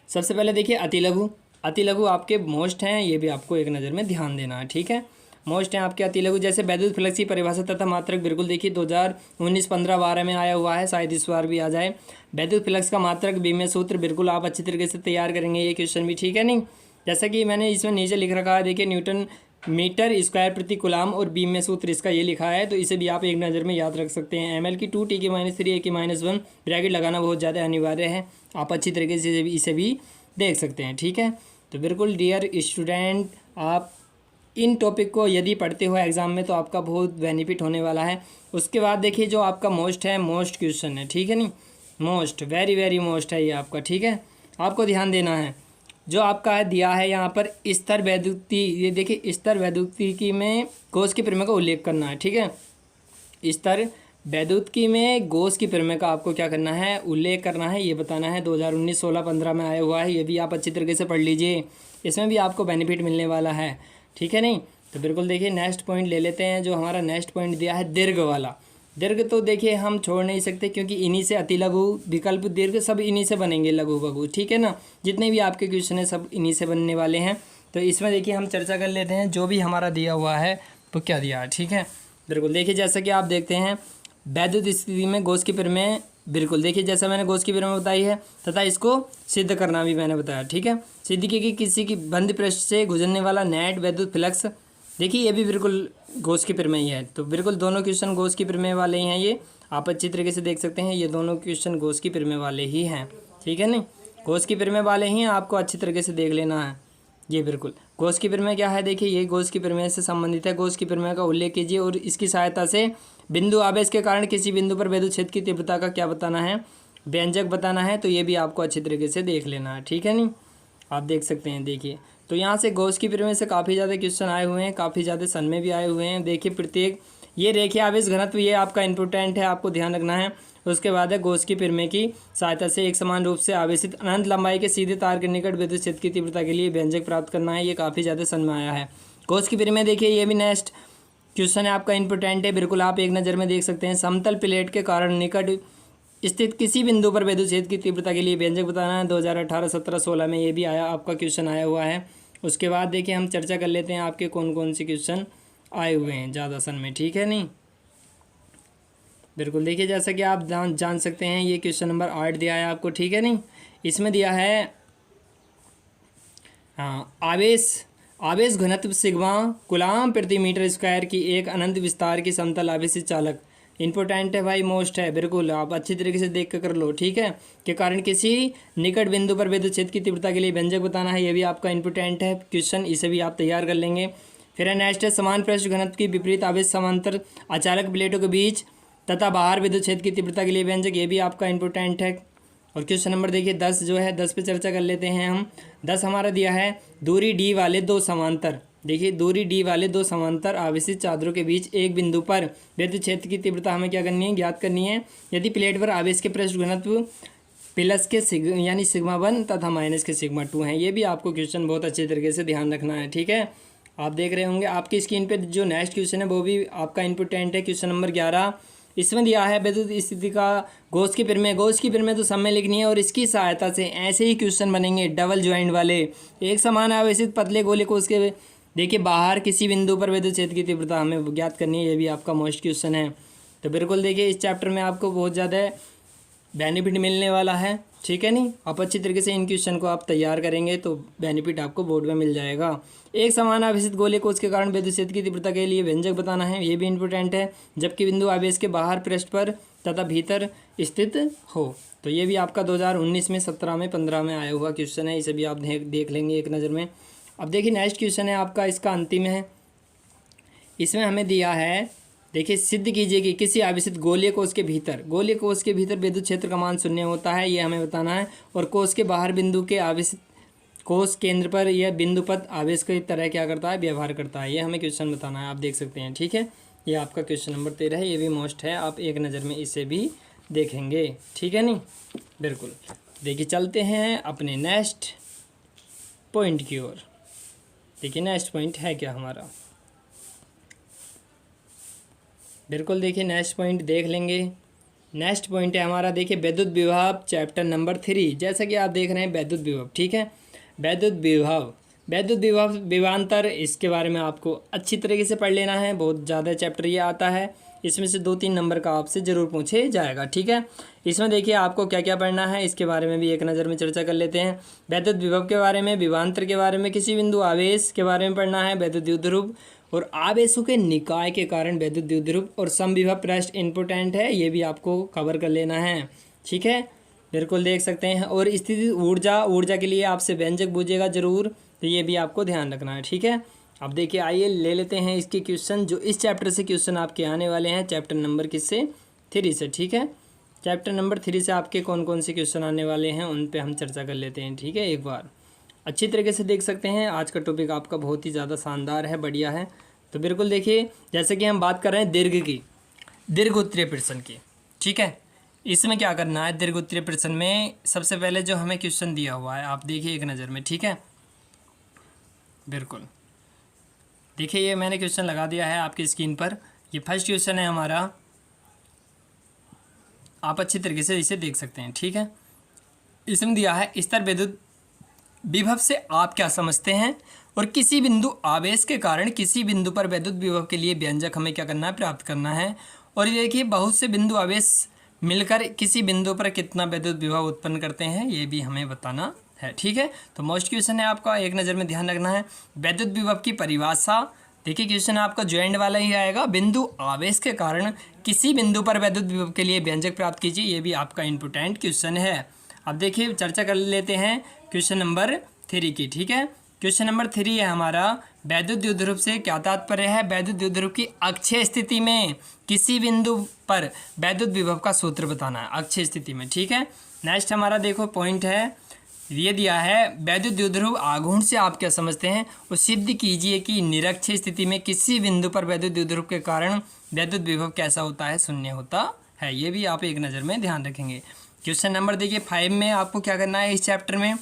सबसे पहले देखिए अतिलघु आपके मोस्ट हैं, ये भी आपको एक नज़र में ध्यान देना है। ठीक है, मोस्ट हैं आपके अतिलघु, जैसे वैद्युत फ्लक्स की परिभाषा तथा मात्रक बिल्कुल देखिए 2019, 15, 12 में आया हुआ है, शायद इस बार भी आ जाए। वैद्युत फ्लक्स का मात्रक विमेय सूत्र बिल्कुल आप अच्छी तरीके से तैयार करेंगे ये क्वेश्चन भी। ठीक है नहीं, जैसा कि मैंने इसमें नीचे लिख रखा है देखिए न्यूटन मीटर स्क्वायर प्रति कूलाम और बीमेय सूत्र इसका ये लिखा है, तो इसे भी आप एक नज़र में याद रख सकते हैं। ml की 2 t की -3 a की -1 ब्रैकेट लगाना बहुत ज़्यादा अनिवार्य है, आप अच्छी तरीके से इसे भी देख सकते हैं। ठीक है, तो बिल्कुल डियर स्टूडेंट आप इन टॉपिक को यदि पढ़ते हो एग्ज़ाम में तो आपका बहुत बेनिफिट होने वाला है। उसके बाद देखिए जो आपका मोस्ट है, मोस्ट क्वेश्चन है। ठीक है नहीं, मोस्ट वेरी मोस्ट है ये आपका। ठीक है, आपको ध्यान देना है जो आपका है दिया है यहाँ पर स्तर वैद्युति, ये देखिए स्तर वैद्युतिकी में गॉस की प्रमेय का उल्लेख करना है। ठीक है, स्तर वैद्युतिकी में गॉस की प्रमेय का आपको क्या करना है, उल्लेख करना है, ये बताना है। 2019, 16, 15 में आया हुआ है, ये भी आप अच्छी तरीके से पढ़ लीजिए, इसमें भी आपको बेनिफिट मिलने वाला है। ठीक है नहीं, तो बिल्कुल देखिए नेक्स्ट पॉइंट ले लेते हैं। जो हमारा नेक्स्ट पॉइंट दिया है दीर्घ वाला, दीर्घ तो देखिए हम छोड़ नहीं सकते क्योंकि इन्हीं से अतिलघु विकल्प दीर्घ सब इन्हीं से बनेंगे, लघु बघु। ठीक है ना, जितने भी आपके क्वेश्चन हैं सब इन्हीं से बनने वाले हैं। तो इसमें देखिए हम चर्चा कर लेते हैं जो भी हमारा दिया हुआ है वो क्या दिया है। ठीक है, बिल्कुल देखिए जैसा कि आप देखते हैं वैद्युत स्थिति में गॉस की प्रमेय, बिल्कुल देखिए जैसा मैंने गॉस की प्रमेय बताई है तथा इसको सिद्ध करना भी मैंने बताया। ठीक है, सिद्ध की कि किसी की बंद पृष्ठ से गुजरने वाला नेट वैद्युत फ्लक्स, देखिए ये भी बिल्कुल गॉस की प्रमेय है। तो बिल्कुल दोनों क्वेश्चन गॉस की प्रमेय वाले ही हैं, ये आप अच्छी तरीके से देख सकते हैं, ये दोनों क्वेश्चन गॉस की प्रमेय वाले ही हैं। ठीक है नहीं, गॉस की प्रमेय वाले ही हैं, आपको अच्छी तरीके से देख लेना है। ये बिल्कुल गॉस की प्रमेय क्या है, देखिए ये गॉस की प्रमेय से संबंधित है। गॉस की प्रमेय का उल्लेख कीजिए और इसकी सहायता से बिंदु आवेश के कारण किसी बिंदु पर विद्युत क्षेत्र की तीव्रता का क्या बताना है, व्यंजक बताना है। तो ये भी आपको अच्छी तरीके से देख लेना है, ठीक है नहीं। आप देख सकते हैं, देखिए तो यहाँ से गॉस की प्रमेय से काफ़ी ज़्यादा क्वेश्चन आए हुए हैं, काफ़ी ज़्यादा सन में भी आए हुए हैं। देखिए प्रत्येक ये रेखीय आवेश घनत्व ये आपका इंपॉर्टेंट है, आपको ध्यान रखना है। उसके बाद है गॉस की प्रमेय की सहायता से एक समान रूप से आवेशित अनंत लंबाई के सीधे तार के निकट विद्युत क्षेत्र की तीव्रता के लिए व्यंजक प्राप्त करना है। ये काफ़ी ज़्यादा सन में आया है गॉस की प्रमेय। देखिए ये भी नेक्स्ट क्वेश्चन है आपका, इंपॉर्टेंट है, बिल्कुल आप एक नज़र में देख सकते हैं। समतल प्लेट के कारण निकट स्थित किसी बिंदु पर विद्युत क्षेत्र की तीव्रता के लिए व्यंजक बताना है। 2018, 17, 16 में ये भी आया आपका क्वेश्चन आया हुआ है। उसके बाद देखिए हम चर्चा कर लेते हैं आपके कौन कौन से क्वेश्चन आए हुए हैं ज़्यादा सन में, ठीक है नहीं। बिल्कुल देखिए जैसा कि आप जान सकते हैं ये क्वेश्चन नंबर 8 दिया है आपको, ठीक है नहीं। इसमें दिया है आवेश घनत्व सिग्मा कूलाम प्रति मीटर स्क्वायर की एक अनंत विस्तार की समतल आवेशित चालक। इंपॉर्टेंट है भाई, मोस्ट है, बिल्कुल आप अच्छी तरीके से देख कर लो, ठीक है। के कारण किसी निकट बिंदु पर विद्युत क्षेत्र की तीव्रता के लिए व्यंजक बताना है। ये भी आपका इंपॉर्टेंट है क्वेश्चन, इसे भी आप तैयार कर लेंगे। फिर है नेक्स्ट है समान पृष्ठ घनत्व की विपरीत आवेश समांतर अचालक प्लेटों के बीच तथा बाहर विद्युत क्षेत्र की तीव्रता के लिए व्यंजक। ये भी आपका इंपॉर्टेंट है। और क्वेश्चन नंबर देखिए 10 जो है, 10 पे चर्चा कर लेते हैं हम। 10 हमारा दिया है दूरी डी वाले दो समांतर, देखिए दूरी डी वाले दो समांतर आवेशित चादरों के बीच एक बिंदु पर विद्युत क्षेत्र की तीव्रता हमें क्या करनी है, ज्ञात करनी है। यदि प्लेट पर आवेश के पृष्ठ घनत्व प्लस के यानी सिग्मा 1 तथा माइनस के सिग्मा 2 हैं। ये भी आपको क्वेश्चन बहुत अच्छे तरीके से ध्यान रखना है, ठीक है। आप देख रहे होंगे आपकी स्क्रीन पे जो नेक्स्ट क्वेश्चन है वो भी आपका इंपॉर्टेंट है, क्वेश्चन नंबर 11। इसमें दिया है विद्युत स्थिति का गॉस की प्रमेय। गॉस की प्रमेय तो सब में लिखनी है और इसकी सहायता से ऐसे ही क्वेश्चन बनेंगे डबल ज्वाइंट वाले। एक समान आवेशित पतले गोले को उसके देखिए बाहर किसी बिंदु पर विद्युत क्षेत्र की तीव्रता हमें ज्ञात करनी है। ये भी आपका मोस्ट क्वेश्चन है। तो बिल्कुल देखिए इस चैप्टर में आपको बहुत ज़्यादा बेनिफिट मिलने वाला है, ठीक है नहीं। आप अच्छी तरीके से इन क्वेश्चन को आप तैयार करेंगे तो बेनिफिट आपको बोर्ड में मिल जाएगा। एक समान आवेशित गोले को उसके कारण विद्युत क्षेत्र की तीव्रता के लिए व्यंजक बताना है। ये भी इंपॉर्टेंट है, जबकि बिंदु आवेश के बाहर पृष्ठ पर तथा भीतर स्थित हो। तो ये भी आपका 2019 में, 17 में, 15 में आया हुआ क्वेश्चन है। इसे भी आप देख लेंगे एक नज़र में। अब देखिए नेक्स्ट क्वेश्चन है आपका, इसका अंतिम है। इसमें हमें दिया है, देखिए सिद्ध कीजिए कि किसी आवेशित गोले कोश के भीतर विद्युत क्षेत्र का मान 0 होता है, ये हमें बताना है। और कोश के बाहर बिंदु के आवेशित कोश केंद्र पर यह बिंदुपत आवेश की तरह क्या करता है, व्यवहार करता है। ये हमें क्वेश्चन बताना है, आप देख सकते हैं, ठीक है। ये आपका क्वेश्चन नंबर 13 है, ये भी मोस्ट है, आप एक नज़र में इसे भी देखेंगे, ठीक है नहीं। बिल्कुल देखिए चलते हैं अपने नेक्स्ट पॉइंट की ओर। देखिए नेक्स्ट पॉइंट है क्या हमारा, बिल्कुल देखिए नेक्स्ट पॉइंट देख लेंगे। नेक्स्ट पॉइंट है हमारा, देखिए विद्युत विभव चैप्टर नंबर 3। जैसा कि आप देख रहे हैं विद्युत विभव, ठीक है। विद्युत विभव विभवांतर, इसके बारे में आपको अच्छी तरीके से पढ़ लेना है। बहुत ज़्यादा चैप्टर ये आता है, इसमें से 2-3 नंबर का आपसे ज़रूर पूछे जाएगा, ठीक है। इसमें देखिए आपको क्या क्या पढ़ना है, इसके बारे में भी एक नज़र में चर्चा कर लेते हैं। विद्युत विभव के बारे में, विभवांतर के बारे में, किसी बिंदु आवेश के बारे में पढ़ना है, विद्युत द्विध्रुव और आवेशों के निकाय के कारण विद्युत द्विध्रुव और समविभव पृष्ठ इंपॉर्टेंट है, ये भी आपको कवर कर लेना है, ठीक है। बिल्कुल देख सकते हैं। और स्थिति ऊर्जा के लिए आपसे व्यंजक पूछेगा जरूर, तो ये भी आपको ध्यान रखना है, ठीक है। अब देखिए आइए ले लेते हैं इसके क्वेश्चन, जो इस चैप्टर से क्वेश्चन आपके आने वाले हैं, चैप्टर नंबर किससे, 3 से, ठीक है। चैप्टर नंबर 3 से आपके कौन कौन से क्वेश्चन आने वाले हैं उन पे हम चर्चा कर लेते हैं, ठीक है। एक बार अच्छी तरीके से देख सकते हैं, आज का टॉपिक आपका बहुत ही ज़्यादा शानदार है, बढ़िया है। तो बिल्कुल देखिए जैसे कि हम बात कर रहे हैं दीर्घ उत्तरीय प्रश्न की, ठीक है। इसमें क्या करना है, दीर्घ उत्तरीय प्रश्न में सबसे पहले जो हमें क्वेश्चन दिया हुआ है आप देखिए एक नज़र में, ठीक है। बिल्कुल देखिए ये मैंने क्वेश्चन लगा दिया है आपकी स्क्रीन पर। ये फर्स्ट क्वेश्चन है हमारा, आप अच्छी तरीके से इसे देख सकते हैं, ठीक है। इसमें दिया है स्तर विद्युत विभव से आप क्या समझते हैं, और किसी बिंदु आवेश के कारण किसी बिंदु पर विद्युत विभव के लिए व्यंजक हमें क्या करना है, प्राप्त करना है। और ये देखिए बहुत से बिंदु आवेश मिलकर किसी बिंदु पर कितना विद्युत विभव उत्पन्न करते हैं, ये भी हमें बताना है, ठीक है। तो मोस्ट क्वेश्चन है आपका, एक नज़र में ध्यान रखना है। विद्युत विभव की परिभाषा, देखिए क्वेश्चन आपका ज्वाइंट वाला ही आएगा। बिंदु आवेश के कारण किसी बिंदु पर विद्युत विभव के लिए व्यंजक प्राप्त कीजिए, ये भी आपका इंपॉर्टेंट क्वेश्चन है। अब देखिए चर्चा कर लेते हैं क्वेश्चन नंबर 3 की, ठीक है। क्वेश्चन नंबर 3 है हमारा, वैद्युत द्विध्रुव से क्या तात्पर्य है? वैद्युत द्विध्रुव की अक्षीय स्थिति में किसी बिंदु पर वैद्युत विभव का सूत्र बताना है, अक्षीय स्थिति में, ठीक है। नेक्स्ट हमारा देखो पॉइंट है, ये दिया है वैद्युत द्विध्रुव आघूर्ण से आप क्या समझते हैं, और सिद्ध कीजिए कि निरक्षीय स्थिति में किसी बिंदु पर वैद्युत द्विध्रुव के कारण वैद्युत विभव कैसा होता है, शून्य होता है। ये भी आप एक नज़र में ध्यान रखेंगे। क्वेश्चन नंबर देखिए 5 में आपको क्या करना है इस चैप्टर में,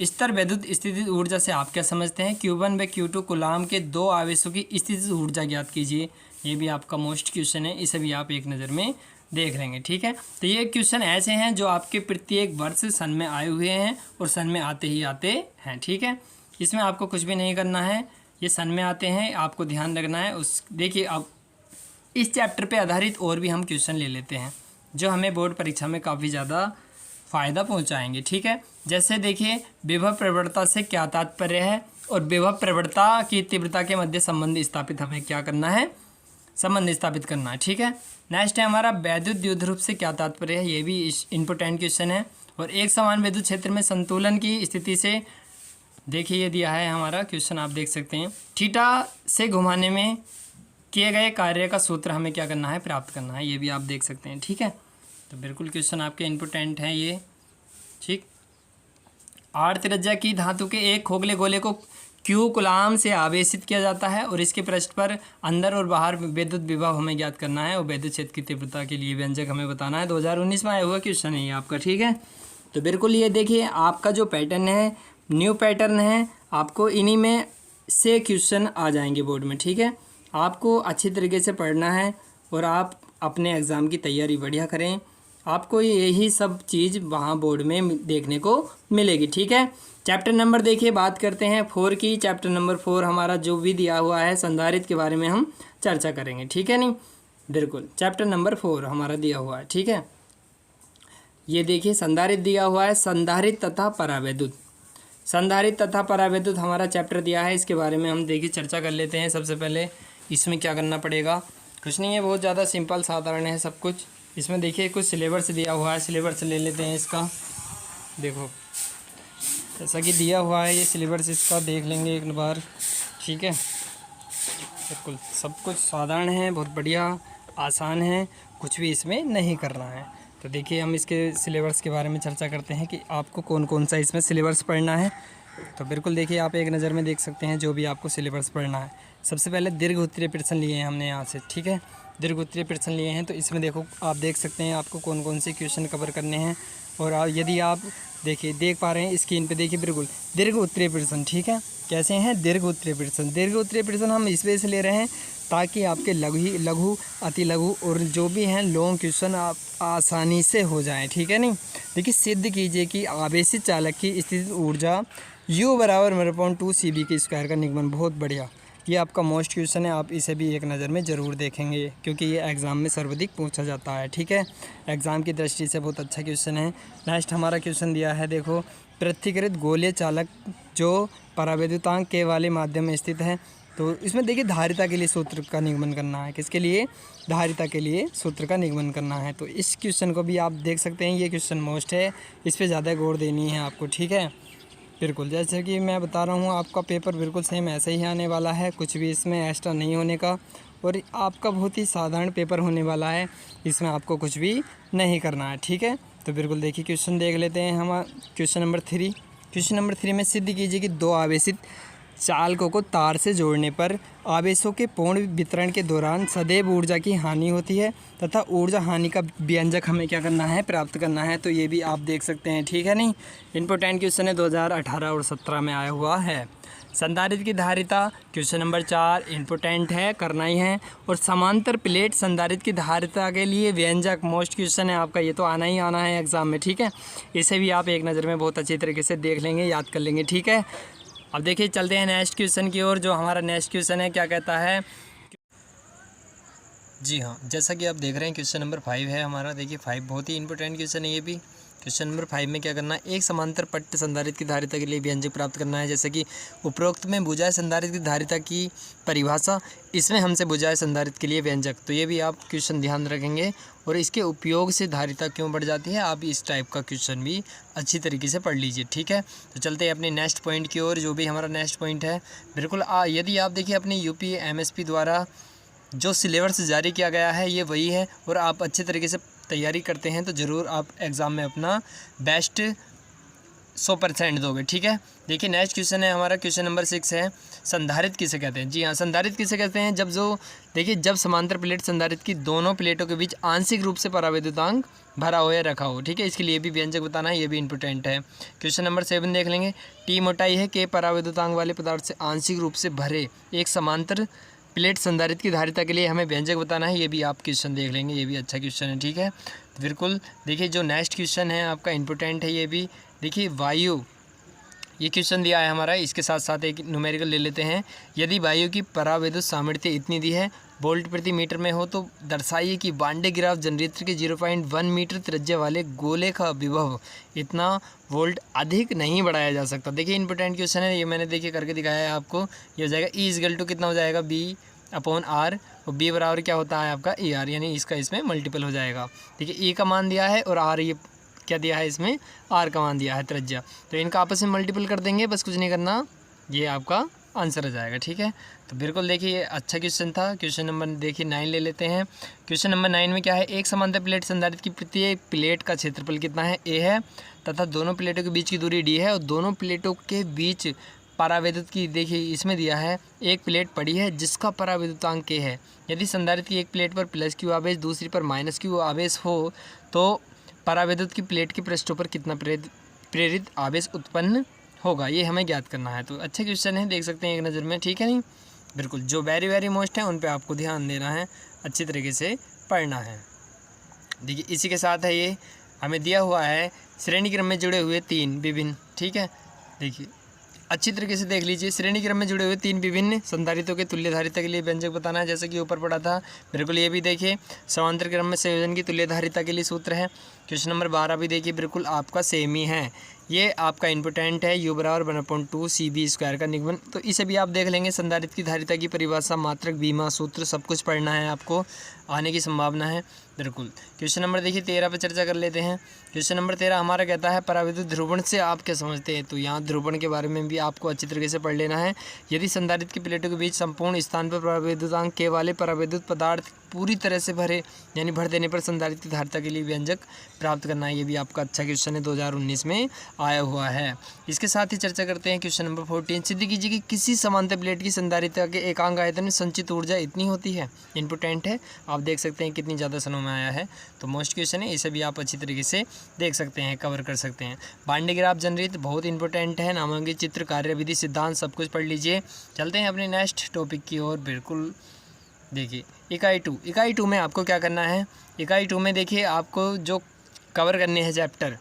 स्तर वैद्युत स्थितिज ऊर्जा से आप क्या समझते हैं, Q1 व Q2 कूलाम के दो आवेशों की स्थितिज ऊर्जा ज्ञात कीजिए। ये भी आपका मोस्ट क्वेश्चन है, इसे भी आप एक नज़र में देख लेंगे, ठीक है। तो ये क्वेश्चन ऐसे हैं जो आपके प्रत्येक वर्ष सन में आए हुए हैं और सन में आते ही आते हैं, ठीक है। इसमें आपको कुछ भी नहीं करना है, ये सन में आते हैं, आपको ध्यान रखना है। उस देखिए अब इस चैप्टर पे आधारित और भी हम क्वेश्चन ले लेते हैं जो हमें बोर्ड परीक्षा में काफ़ी ज़्यादा फ़ायदा पहुंचाएंगे, ठीक है। जैसे देखिए विभव प्रवणता से क्या तात्पर्य है, और विभव प्रवणता की तीव्रता के मध्य संबंध स्थापित हमें क्या करना है, संबंध स्थापित करना है, ठीक है। नेक्स्ट है हमारा वैद्युत द्विध्रुव से क्या तात्पर्य है, ये भी इम्पोर्टेंट क्वेश्चन है। और एक समान विद्युत क्षेत्र में संतुलन की स्थिति से, देखिए ये दिया है हमारा क्वेश्चन, आप देख सकते हैं, थीटा से घुमाने में किए गए कार्य का सूत्र हमें क्या करना है, प्राप्त करना है। ये भी आप देख सकते हैं, ठीक है। तो बिल्कुल क्वेश्चन आपके इम्पोर्टेंट हैं ये, ठीक। 8 त्रिज्या की धातु के एक खोखले गोले को Q कूलाम से आवेशित किया जाता है और इसके पृष्ठ पर अंदर और बाहर विद्युत विभव हमें ज्ञात करना है और वैद्युत क्षेत्र की तीव्रता के लिए व्यंजक हमें बताना है। 2019 में आया हुआ क्वेश्चन है ये आपका, ठीक है। तो बिल्कुल ये देखिए आपका जो पैटर्न है, न्यू पैटर्न है, आपको इन्हीं में से क्वेश्चन आ जाएंगे बोर्ड में, ठीक है। आपको अच्छी तरीके से पढ़ना है और आप अपने एग्ज़ाम की तैयारी बढ़िया करें, आपको यही सब चीज़ वहाँ बोर्ड में देखने को मिलेगी, ठीक है। चैप्टर नंबर देखिए बात करते हैं 4 की। चैप्टर नंबर 4 हमारा जो भी दिया हुआ है संधारित्र के बारे में हम चर्चा करेंगे, ठीक है। नहीं बिल्कुल चैप्टर नंबर 4 हमारा दिया हुआ है, ठीक है। ये देखिए संधारित्र दिया हुआ है, संधारित्र तथा परावैद्युत। संधारित्र तथा परावैद्युत हमारा चैप्टर दिया है, इसके बारे में हम देखिए चर्चा कर लेते हैं। सबसे पहले इसमें क्या करना पड़ेगा, कुछ नहीं है, बहुत ज़्यादा सिंपल साधारण है सब कुछ। इसमें देखिए कुछ सिलेबस दिया हुआ है, सिलेबस ले लेते हैं इसका। देखो जैसा कि दिया हुआ है ये सिलेबस, इसका देख लेंगे एक बार, ठीक है। बिल्कुल सब कुछ साधारण है, बहुत बढ़िया आसान है, कुछ भी इसमें नहीं करना है। तो देखिए हम इसके सिलेबस के बारे में चर्चा करते हैं कि आपको कौन कौन सा इसमें सिलेबस पढ़ना है। तो बिल्कुल देखिए आप एक नज़र में देख सकते हैं जो भी आपको सिलेबस पढ़ना है। सबसे पहले दीर्घ उत्तरीय प्रश्न लिए हैं हमने यहाँ से, ठीक है। दीर्घ उत्तरीय प्रश्न लिए हैं, तो इसमें देखो आप देख सकते हैं आपको कौन कौन से क्वेश्चन कवर करने हैं। और यदि आप देखिए देख पा रहे हैं स्क्रीन पे, देखिए बिल्कुल दीर्घ उत्तरीय प्रश्न, ठीक है। कैसे हैं दीर्घ उत्तरीय प्रश्न, दीर्घ उत्तरीय प्रश्न हम इस वजह से ले रहे हैं ताकि आपके लघु अति लघु और जो भी हैं लॉन्ग क्वेश्चन आप आसानी से हो जाएं, ठीक है। नहीं देखिए सिद्ध कीजिए कि आवेशित चालक की स्थितिज ऊर्जा U बराबर m/2 CB के स्क्वायर का निगमन। बहुत बढ़िया, ये आपका मोस्ट क्वेश्चन है, आप इसे भी एक नज़र में ज़रूर देखेंगे क्योंकि ये एग्ज़ाम में सर्वाधिक पूछा जाता है, ठीक है। एग्ज़ाम की दृष्टि से बहुत अच्छा क्वेश्चन है। नेक्स्ट हमारा क्वेश्चन दिया है, देखो पृथ्वीकृत गोलीय चालक जो परावैद्युतांक के वाले माध्यम में स्थित है, तो इसमें देखिए धारिता के लिए सूत्र का निगमन करना है। किसके लिए, धारिता के लिए सूत्र का निगमन करना है। तो इस क्वेश्चन को भी आप देख सकते हैं, ये क्वेश्चन मोस्ट है, इस पर ज़्यादा गौर देनी है आपको, ठीक है। बिल्कुल जैसे कि मैं बता रहा हूँ आपका पेपर बिल्कुल सेम ऐसे ही आने वाला है, कुछ भी इसमें एक्स्ट्रा नहीं होने का, और आपका बहुत ही साधारण पेपर होने वाला है, इसमें आपको कुछ भी नहीं करना है, ठीक है। तो बिल्कुल देखिए क्वेश्चन देख लेते हैं हम। क्वेश्चन नंबर 3, क्वेश्चन नंबर 3 में सिद्ध कीजिए कि दो आवेशित चालकों को तार से जोड़ने पर आवेशों के पूर्ण वितरण के दौरान सदैव ऊर्जा की हानि होती है तथा ऊर्जा हानि का व्यंजक हमें क्या करना है, प्राप्त करना है। तो ये भी आप देख सकते हैं, ठीक है। नहीं इंपॉर्टेंट क्वेश्चन है, 2018 और 17 में आया हुआ है। संधारित्र की धारिता क्वेश्चन नंबर 4 इंपॉर्टेंट है, करना ही है। और समांतर प्लेट संधारित्र की धारिता के लिए व्यंजक मोस्ट क्वेश्चन है आपका, ये तो आना ही आना है एग्जाम में, ठीक है। इसे भी आप एक नज़र में बहुत अच्छी तरीके से देख लेंगे, याद कर लेंगे, ठीक है। अब देखिए चलते हैं नेक्स्ट क्वेश्चन की ओर। जो हमारा नेक्स्ट क्वेश्चन है क्या कहता है, जी हाँ, जैसा कि आप देख रहे हैं क्वेश्चन नंबर 5 है हमारा। देखिए 5 बहुत ही इंपॉर्टेंट क्वेश्चन है ये भी। क्वेश्चन नंबर 5 में क्या करना है, एक समांतर पट्ट संधारित्र की धारिता के लिए व्यंजक प्राप्त करना है। जैसे कि उपरोक्त में भुजाएं संधारित्र की धारिता की परिभाषा, इसमें हमसे भुजाएं संधारित्र के लिए व्यंजक, तो ये भी आप क्वेश्चन ध्यान रखेंगे। और इसके उपयोग से धारिता क्यों बढ़ जाती है, आप इस टाइप का क्वेश्चन भी अच्छी तरीके से पढ़ लीजिए, ठीक है। तो चलते हैं अपने नेक्स्ट पॉइंट की ओर, जो भी हमारा नेक्स्ट पॉइंट है। बिल्कुल यदि आप देखिए अपने यूपी एमएसपी द्वारा जो सिलेबस जारी किया गया है ये वही है, और आप अच्छे तरीके से तैयारी करते हैं तो ज़रूर आप एग्ज़ाम में अपना बेस्ट 100% दोगे, ठीक है। देखिए नेक्स्ट क्वेश्चन है हमारा, क्वेश्चन नंबर 6 है, संधारित्र किसे कहते हैं। जी हाँ, संधारित्र किसे कहते हैं, जब समांतर प्लेट संधारित्र की दोनों प्लेटों के बीच आंशिक रूप से परावैद्युतांक भरा हो या रखा हो, ठीक है। इसके लिए भी व्यंजक बताना है, ये भी इंपॉर्टेंट है। क्वेश्चन नंबर 7 देख लेंगे, टी मोटाई है के परावैद्युतांक वाले पदार्थ से आंशिक रूप से भरे एक समांतर प्लेट संधारित्र की धारिता के लिए हमें व्यंजक बताना है, ये भी आप क्वेश्चन देख लेंगे, ये भी अच्छा क्वेश्चन है, ठीक है। बिल्कुल देखिए जो नेक्स्ट क्वेश्चन है आपका इंपॉर्टेंट है, ये भी देखिए वायु, ये क्वेश्चन दिया है हमारा, इसके साथ साथ एक न्यूमेरिकल ले लेते हैं। यदि वायु की परावैद्युत सामर्थ्य इतनी दी है वोल्ट प्रति मीटर में हो तो दर्शाइए कि वान डे ग्राफ जनरेटर के 0.1 मीटर त्रिज्या वाले गोले का विभव इतना वोल्ट अधिक नहीं बढ़ाया जा सकता। देखिए इंपॉर्टेंट क्वेश्चन है, ये मैंने देखिए करके दिखाया है आपको। ये हो जाएगा E= कितना हो जाएगा, B/R, और B बराबर क्या होता है आपका ER, यानी इसका इसमें मल्टीपल हो जाएगा। देखिए E का मान दिया है और R ये क्या दिया है, इसमें R का मान दिया है त्रिज्या, तो इनका आपस में मल्टीपल कर देंगे, बस कुछ नहीं करना, ये आपका आंसर आ जाएगा, ठीक है। तो बिल्कुल देखिए ये अच्छा क्वेश्चन था। क्वेश्चन नंबर देखिए 9 ले लेते हैं। क्वेश्चन नंबर 9 में क्या है, एक समांतर प्लेट संधारित्र की प्रत्येक प्लेट का क्षेत्रफल कितना है, A है, तथा दोनों प्लेटों के बीच की दूरी D है, और दोनों प्लेटों के बीच परावैद्युत की देखिए इसमें दिया है एक प्लेट पड़ी है जिसका परावैद्युतांक K है। यदि संधारित्र की एक प्लेट पर +Q आवेश दूसरी पर -Q आवेश हो तो परावैद्युत की प्लेट के पृष्ठों पर कितना प्रेरित आवेश उत्पन्न होगा, ये हमें ज्ञात करना है। तो अच्छे क्वेश्चन है, देख सकते हैं एक नज़र में, ठीक है नहीं। बिल्कुल जो वेरी मोस्ट है उन पे आपको ध्यान देना है, अच्छी तरीके से पढ़ना है। देखिए इसी के साथ है, ये हमें दिया हुआ है श्रेणी क्रम में जुड़े हुए 3 विभिन्न, ठीक है। देखिए अच्छी तरीके से देख लीजिए, श्रेणी क्रम में जुड़े हुए 3 विभिन्न संधारित्रों के तुल्य धारिता के लिए व्यंजक बताना है, जैसे कि ऊपर पढ़ा था। बिल्कुल ये भी देखिए समांतर क्रम में संयोजन की तुल्य धारिता के लिए सूत्र है। क्वेश्चन नंबर 12 भी देखिए बिल्कुल आपका सेम ही है, ये आपका इंपॉर्टेंट है, U = 1/2 CB² का निगमन, तो इसे भी आप देख लेंगे। संधारित्र की धारिता की परिभाषा, मात्रक, बीमा सूत्र सब कुछ पढ़ना है, आपको आने की संभावना है। बिल्कुल क्वेश्चन नंबर देखिए 13 पर चर्चा कर लेते हैं। क्वेश्चन नंबर 13 हमारा कहता है परावैद्युत ध्रुवण से आप क्या समझते हैं, तो यहाँ ध्रुवण के बारे में भी आपको अच्छी तरीके से पढ़ लेना है। यदि संधारित्र की प्लेटों के बीच संपूर्ण स्थान पर परावैद्युतांक K वाले परावैद्युत पदार्थ पूरी तरह से भरे, यानी भर देने पर संधारित्र की धारिता के लिए व्यंजक प्राप्त करना है, ये भी आपका अच्छा क्वेश्चन है, 2019 में आया हुआ है। इसके साथ ही चर्चा करते हैं क्वेश्चन नंबर 14, सिद्ध कीजिए कि किसी समांतर प्लेट की संधारिता के एकांक आयतन में संचित ऊर्जा इतनी होती है। इंपॉर्टेंट है, आप देख सकते हैं कितनी ज़्यादा सनों में आया है, तो मोस्ट क्वेश्चन है, इसे भी आप अच्छी तरीके से देख सकते हैं, कवर कर सकते हैं। वान डे ग्राफ जनरेटर बहुत इंपॉर्टेंट है, नामांकित चित्र, कार्यविधि, सिद्धांत सब कुछ पढ़ लीजिए। चलते हैं अपने नेक्स्ट टॉपिक की ओर। बिल्कुल देखिए इकाई 2 में आपको क्या करना है, इकाई 2 में देखिए आपको जो कवर करने हैं चैप्टर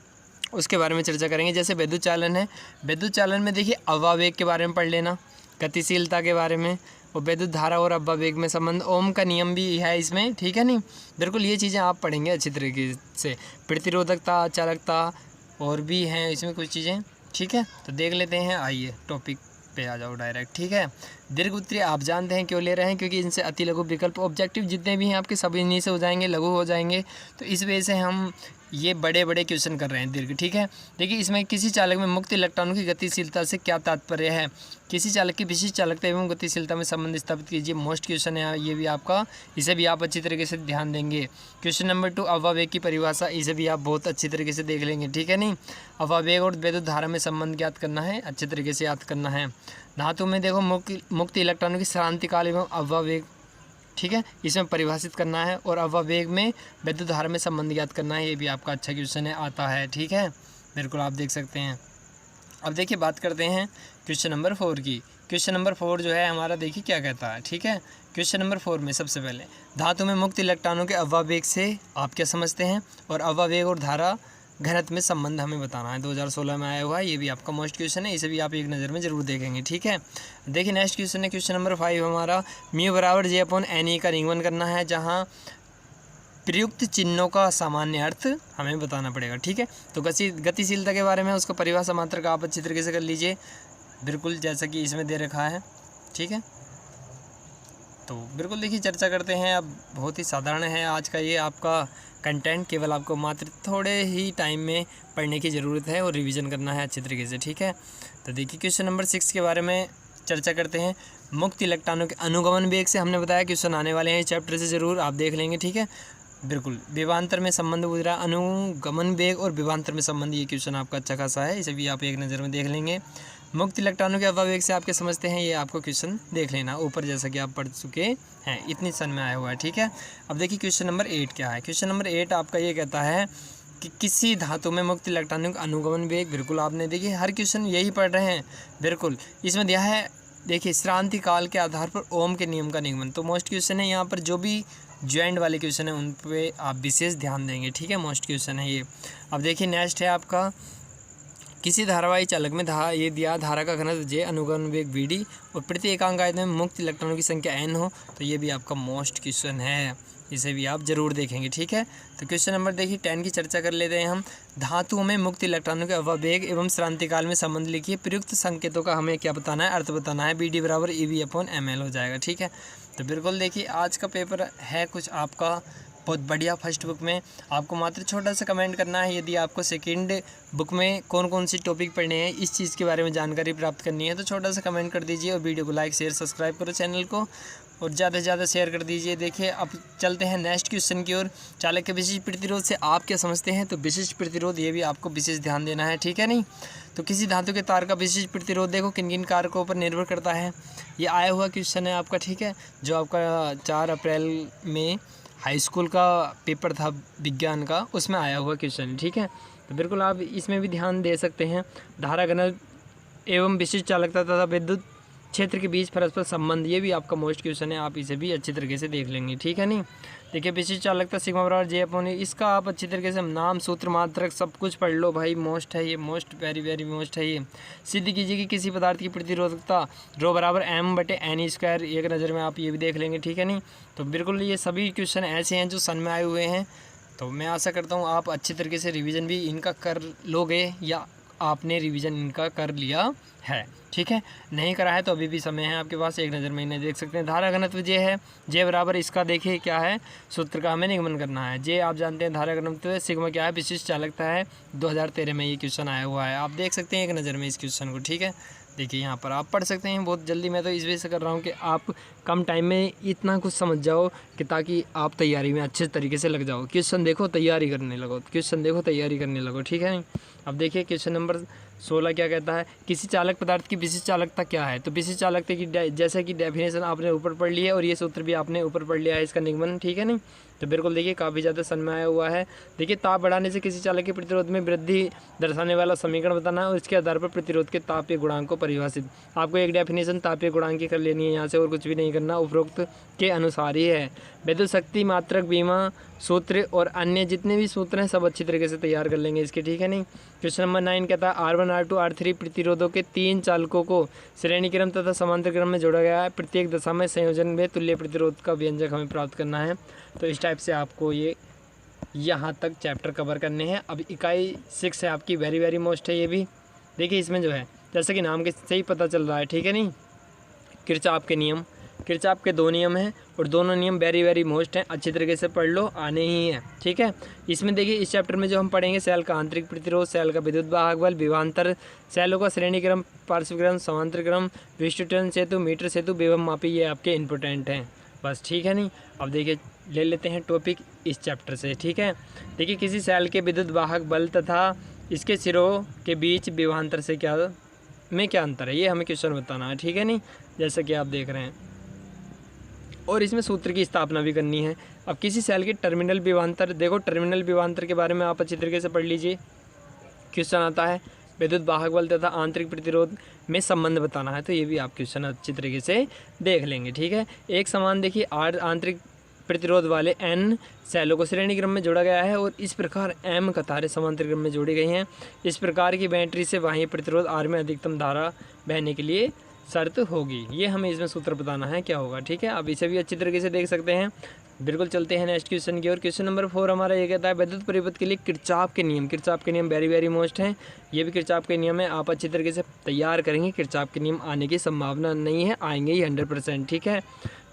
उसके बारे में चर्चा करेंगे। जैसे विद्युत चालन है, विद्युत चालन में देखिए अववावेग के बारे में पढ़ लेना, गतिशीलता के बारे में, और विद्युत धारा और अववावेग में संबंध, ओम का नियम भी है इसमें, ठीक है नहीं। बिल्कुल ये चीज़ें आप पढ़ेंगे अच्छी तरीके से, प्रतिरोधकता, चालकता और भी हैं इसमें कुछ चीज़ें, ठीक है। तो देख लेते हैं, आइए टॉपिक पे आ जाओ डायरेक्ट, ठीक है। दीर्घ उत्तरीय आप जानते हैं क्यों ले रहे हैं, क्योंकि इनसे अति लघु विकल्प ऑब्जेक्टिव जितने भी हैं आपके सभी इन्हीं से हो जाएंगे, लघु हो जाएंगे, तो इस वजह से हम ये बड़े क्वेश्चन कर रहे हैं दीर्घ, ठीक है। देखिए इसमें किसी चालक में मुक्त इलेक्ट्रॉनों की गतिशीलता से क्या तात्पर्य है, किसी चालक की विशिष्ट चालकता एवं गतिशीलता में संबंध स्थापित कीजिए, मोस्ट क्वेश्चन है ये भी आपका, इसे भी आप अच्छी तरीके से ध्यान देंगे। क्वेश्चन नंबर 2 अववावेग की परिभाषा, इसे भी आप बहुत अच्छी तरीके से देख लेंगे, ठीक है नहीं। अववावेग और विद्युत धारा में संबंध ज्ञात करना है, अच्छे तरीके से याद करना है। धातु में देखो मुक्त इलेक्ट्रॉनों की शांति काल एवं अववावेग, ठीक है, इसमें परिभाषित करना है, और अववावेग में विद्युत धारा में संबंध ज्ञात करना है, ये भी आपका अच्छा क्वेश्चन है, आता है, ठीक है। बिल्कुल आप देख सकते हैं। अब देखिए बात करते हैं क्वेश्चन नंबर 4 की। क्वेश्चन नंबर 4 जो है हमारा देखिए क्या कहता है, ठीक है। क्वेश्चन नंबर 4 में सबसे पहले धातु में मुक्त इलेक्ट्रॉनों के अववावेग से आप क्या समझते हैं, और अववावेग और धारा घनत्व में संबंध हमें बताना है, 2016 में आया हुआ है, ये भी आपका मोस्ट क्वेश्चन है, इसे भी आप एक नज़र में जरूर देखेंगे, ठीक है। देखिए नेक्स्ट क्वेश्चन है क्वेश्चन नंबर 5 हमारा, μ = J/NE का निगमन करना है, जहाँ प्रयुक्त चिन्हों का सामान्य अर्थ हमें बताना पड़ेगा। ठीक है, तो गतिशीलता के बारे में उसका परिभाषा मात्रक आप अच्छी तरीके से कर लीजिए, बिल्कुल जैसा कि इसमें दे रखा है। ठीक है, तो बिल्कुल देखिए चर्चा करते हैं। अब बहुत ही साधारण है आज का ये आपका कंटेंट, केवल आपको मात्र थोड़े ही टाइम में पढ़ने की ज़रूरत है और रिवीजन करना है अच्छी तरीके से। ठीक है, तो देखिए क्वेश्चन नंबर 6 के बारे में चर्चा करते हैं। मुक्त इलेक्ट्रॉनों के अनुगमन वेग से हमने बताया क्वेश्चन आने वाले हैं, इस चैप्टर से ज़रूर आप देख लेंगे। ठीक है, बिल्कुल विभवांतर में संबंध पूछ रहा है, अनुगमन वेग और विभवांतर में संबंध, ये क्वेश्चन आपका अच्छा खासा है, इसे भी आप एक नज़र में देख लेंगे। मुक्त इलेक्ट्रॉनों के अववेग से आपके समझते हैं, ये आपको क्वेश्चन देख लेना ऊपर जैसा कि आप पढ़ चुके हैं, इतनी सन में आया हुआ है। ठीक है, अब देखिए क्वेश्चन नंबर 8 क्या है। क्वेश्चन नंबर 8 आपका ये कहता है कि किसी धातु में मुक्त इलेक्ट्रॉनों का अनुगमन वेग, बिल्कुल आपने देखिए हर क्वेश्चन यही पढ़ रहे हैं, बिल्कुल इसमें दिया है। देखिए श्रांति काल के आधार पर ओम के नियम का निगमन, तो मोस्ट क्वेश्चन है यहाँ पर, जो भी ज्वाइंट वाले क्वेश्चन है उन पे आप विशेष ध्यान देंगे। ठीक है, मोस्ट क्वेश्चन है ये। अब देखिए नेक्स्ट है आपका, किसी धारावाही चालक में ये दिया धारा का घनत्व J, अनुगमन वेग VD और प्रति एकांक आयतन में मुक्त इलेक्ट्रॉनों की संख्या N हो, तो ये भी आपका मोस्ट क्वेश्चन है, इसे भी आप जरूर देखेंगे। ठीक है, तो क्वेश्चन नंबर देखिए 10 की चर्चा कर लेते हैं हम। धातुओं में मुक्त इलेक्ट्रॉनों के अववेग एवं श्रांति काल में संबंध लिखिए, प्रयुक्त संकेतों का हमें क्या बताना है, अर्थ बताना है। BD बराबर EV/ml हो जाएगा। ठीक है, तो बिल्कुल देखिए आज का पेपर है कुछ आपका बहुत बढ़िया। फर्स्ट बुक में आपको मात्र छोटा सा कमेंट करना है, यदि आपको सेकंड बुक में कौन कौन सी टॉपिक पढ़ने हैं, इस चीज़ के बारे में जानकारी प्राप्त करनी है, तो छोटा सा कमेंट कर दीजिए और वीडियो को लाइक शेयर सब्सक्राइब करो चैनल को और ज़्यादा से ज़्यादा शेयर कर दीजिए। देखिए अब चलते हैं नेक्स्ट क्वेश्चन की ओर। चालक के विशिष्ट प्रतिरोध से आप क्या समझते हैं, तो विशिष्ट प्रतिरोध ये भी आपको विशेष ध्यान देना है। ठीक है नहीं, तो किसी धातु के तार का विशिष्ट प्रतिरोध देखो किन किन कारकों पर निर्भर करता है, ये आया हुआ क्वेश्चन है आपका। ठीक है, जो आपका 4 अप्रैल में हाई स्कूल का पेपर था विज्ञान का, उसमें आया हुआ क्वेश्चन है। ठीक है, तो बिल्कुल आप इसमें भी ध्यान दे सकते हैं। धारा घनत्व एवं विशिष्ट चालकता तथा विद्युत क्षेत्र के बीच परस्पर संबंध, ये भी आपका मोस्ट क्वेश्चन है, आप इसे भी अच्छी तरीके से देख लेंगे। ठीक है नहीं, देखिए विशिष्ट चालकता सिग्मा बराबर J/E, इसका आप अच्छी तरीके से नाम सूत्र मात्रक सब कुछ पढ़ लो भाई, मोस्ट है ये, मोस्ट वेरी वेरी मोस्ट है ये। सिद्ध कीजिए कि किसी पदार्थ की प्रतिरोधकता ρ बराबर M/N², एक नज़र में आप ये भी देख लेंगे। ठीक है नहीं, तो बिल्कुल ये सभी क्वेश्चन ऐसे हैं जो सन में आए हुए हैं, तो मैं आशा करता हूँ आप अच्छी तरीके से रिविज़न भी इनका कर लोगे या आपने रिवीजन इनका कर लिया है। ठीक है, नहीं करा है तो अभी भी समय है आपके पास, एक नज़र में इन्हें देख सकते हैं। धारा घनत्व J है, J बराबर इसका देखिए क्या है, सूत्र का हमें निगमन करना है। J आप जानते हैं धारा घनत्व, सिग्मा क्या है, विशिष्ट चालकता है। 2013 में ये क्वेश्चन आया हुआ है, आप देख सकते हैं एक नज़र में इस क्वेश्चन को। ठीक है, देखिए यहाँ पर आप पढ़ सकते हैं बहुत जल्दी, मैं तो इस वजह से कर रहा हूँ कि आप कम टाइम में इतना कुछ समझ जाओ कि ताकि आप तैयारी में अच्छे तरीके से लग जाओ। क्वेश्चन देखो तैयारी करने लगो, क्वेश्चन देखो तैयारी करने लगो। ठीक है, अब देखिए क्वेश्चन नंबर 16 क्या कहता है, किसी चालक पदार्थ की विशिष्ट चालकता क्या है, तो विशिष्ट चालकता की जैसे कि डेफिनेशन आपने ऊपर पढ़ ली है और ये सूत्र भी आपने ऊपर पढ़ लिया है इसका निगमन। ठीक है नहीं, तो बिल्कुल देखिए काफ़ी ज़्यादा सन में आया हुआ है। देखिए ताप बढ़ाने से किसी चालक के प्रतिरोध में वृद्धि दर्शाने वाला समीकरण बताना है और इसके आधार पर प्रतिरोध के तापीय गुणांक को परिभाषित, आपको एक डेफिनेशन तापीय गुणांक की कर लेनी है यहाँ से, और कुछ भी नहीं करना, उपरोक्त के अनुसार ही है। विद्युत शक्ति मात्रक बीमा सूत्र और अन्य जितने भी सूत्र हैं सब अच्छी तरीके से तैयार कर लेंगे इसके। ठीक है नहीं, क्वेश्चन नंबर 9 कहता है R1 R2 R3 प्रतिरोधों के 3 चालकों को श्रेणी क्रम तथा समांतर क्रम में जोड़ा गया है, प्रत्येक दशा में संयोजन में तुल्य प्रतिरोध का व्यंजक हमें प्राप्त करना है। तो इस टाइप से आपको ये यहाँ तक चैप्टर कवर करने हैं। अब इकाई 6 है आपकी, वेरी वेरी मोस्ट है ये भी। देखिए इसमें जो है जैसे कि नाम के से ही पता चल रहा है, ठीक है नहीं, किरचॉफ के नियम, किरचॉफ के 2 नियम हैं और दोनों नियम वेरी वेरी मोस्ट हैं, अच्छी तरीके से पढ़ लो, आने ही है। ठीक है, इसमें देखिए इस चैप्टर में जो हम पढ़ेंगे, सेल का आंतरिक प्रतिरोध, सेल का विद्युत वाहक बल, विभवांतर, सेलों का श्रेणी क्रम, पार्श्व क्रम, समांतर क्रम, विष्टुटन सेतु, मीटर सेतु, विभव मापी, ये आपके इंपॉर्टेंट हैं बस। ठीक है नहीं, अब देखिए ले लेते हैं टॉपिक इस चैप्टर से। ठीक है, देखिए किसी सेल के विद्युत वाहक बल तथा इसके सिरों के बीच विभवांतर से क्या अंतर है, ये हमें क्वेश्चन बताना है। ठीक है नहीं, जैसा कि आप देख रहे हैं, और इसमें सूत्र की स्थापना भी करनी है। अब किसी सेल के टर्मिनल विभवांतर, देखो टर्मिनल विभवांतर के बारे में आप अच्छी तरीके से पढ़ लीजिए, क्वेश्चन आता है विद्युत वाहक बल तथा आंतरिक प्रतिरोध में संबंध बताना है, तो ये भी आप क्वेश्चन अच्छी तरीके से देख लेंगे। ठीक है, एक समान देखिए R आंतरिक प्रतिरोध वाले N सेलों को श्रेणी क्रम में जोड़ा गया है और इस प्रकार M कतारें समांतर क्रम में जोड़ी गई हैं। इस प्रकार की बैटरी से बाह्य प्रतिरोध R में अधिकतम धारा बहने के लिए शर्त होगी, ये हमें इसमें सूत्र बताना है क्या होगा। ठीक है, अब इसे भी अच्छी तरीके से देख सकते हैं। बिल्कुल चलते हैं नेक्स्ट क्वेश्चन की ओर। क्वेश्चन नंबर 4 हमारा ये कहता है विद्युत परिपथ के लिए किरचॉफ के नियम। किरचॉफ के नियम वेरी वेरी मोस्ट हैं, ये भी किरचॉफ के नियम है। आप अच्छी तरीके से तैयार करेंगे, किरचॉफ के नियम आने की संभावना नहीं है, आएंगे ही 100%। ठीक है,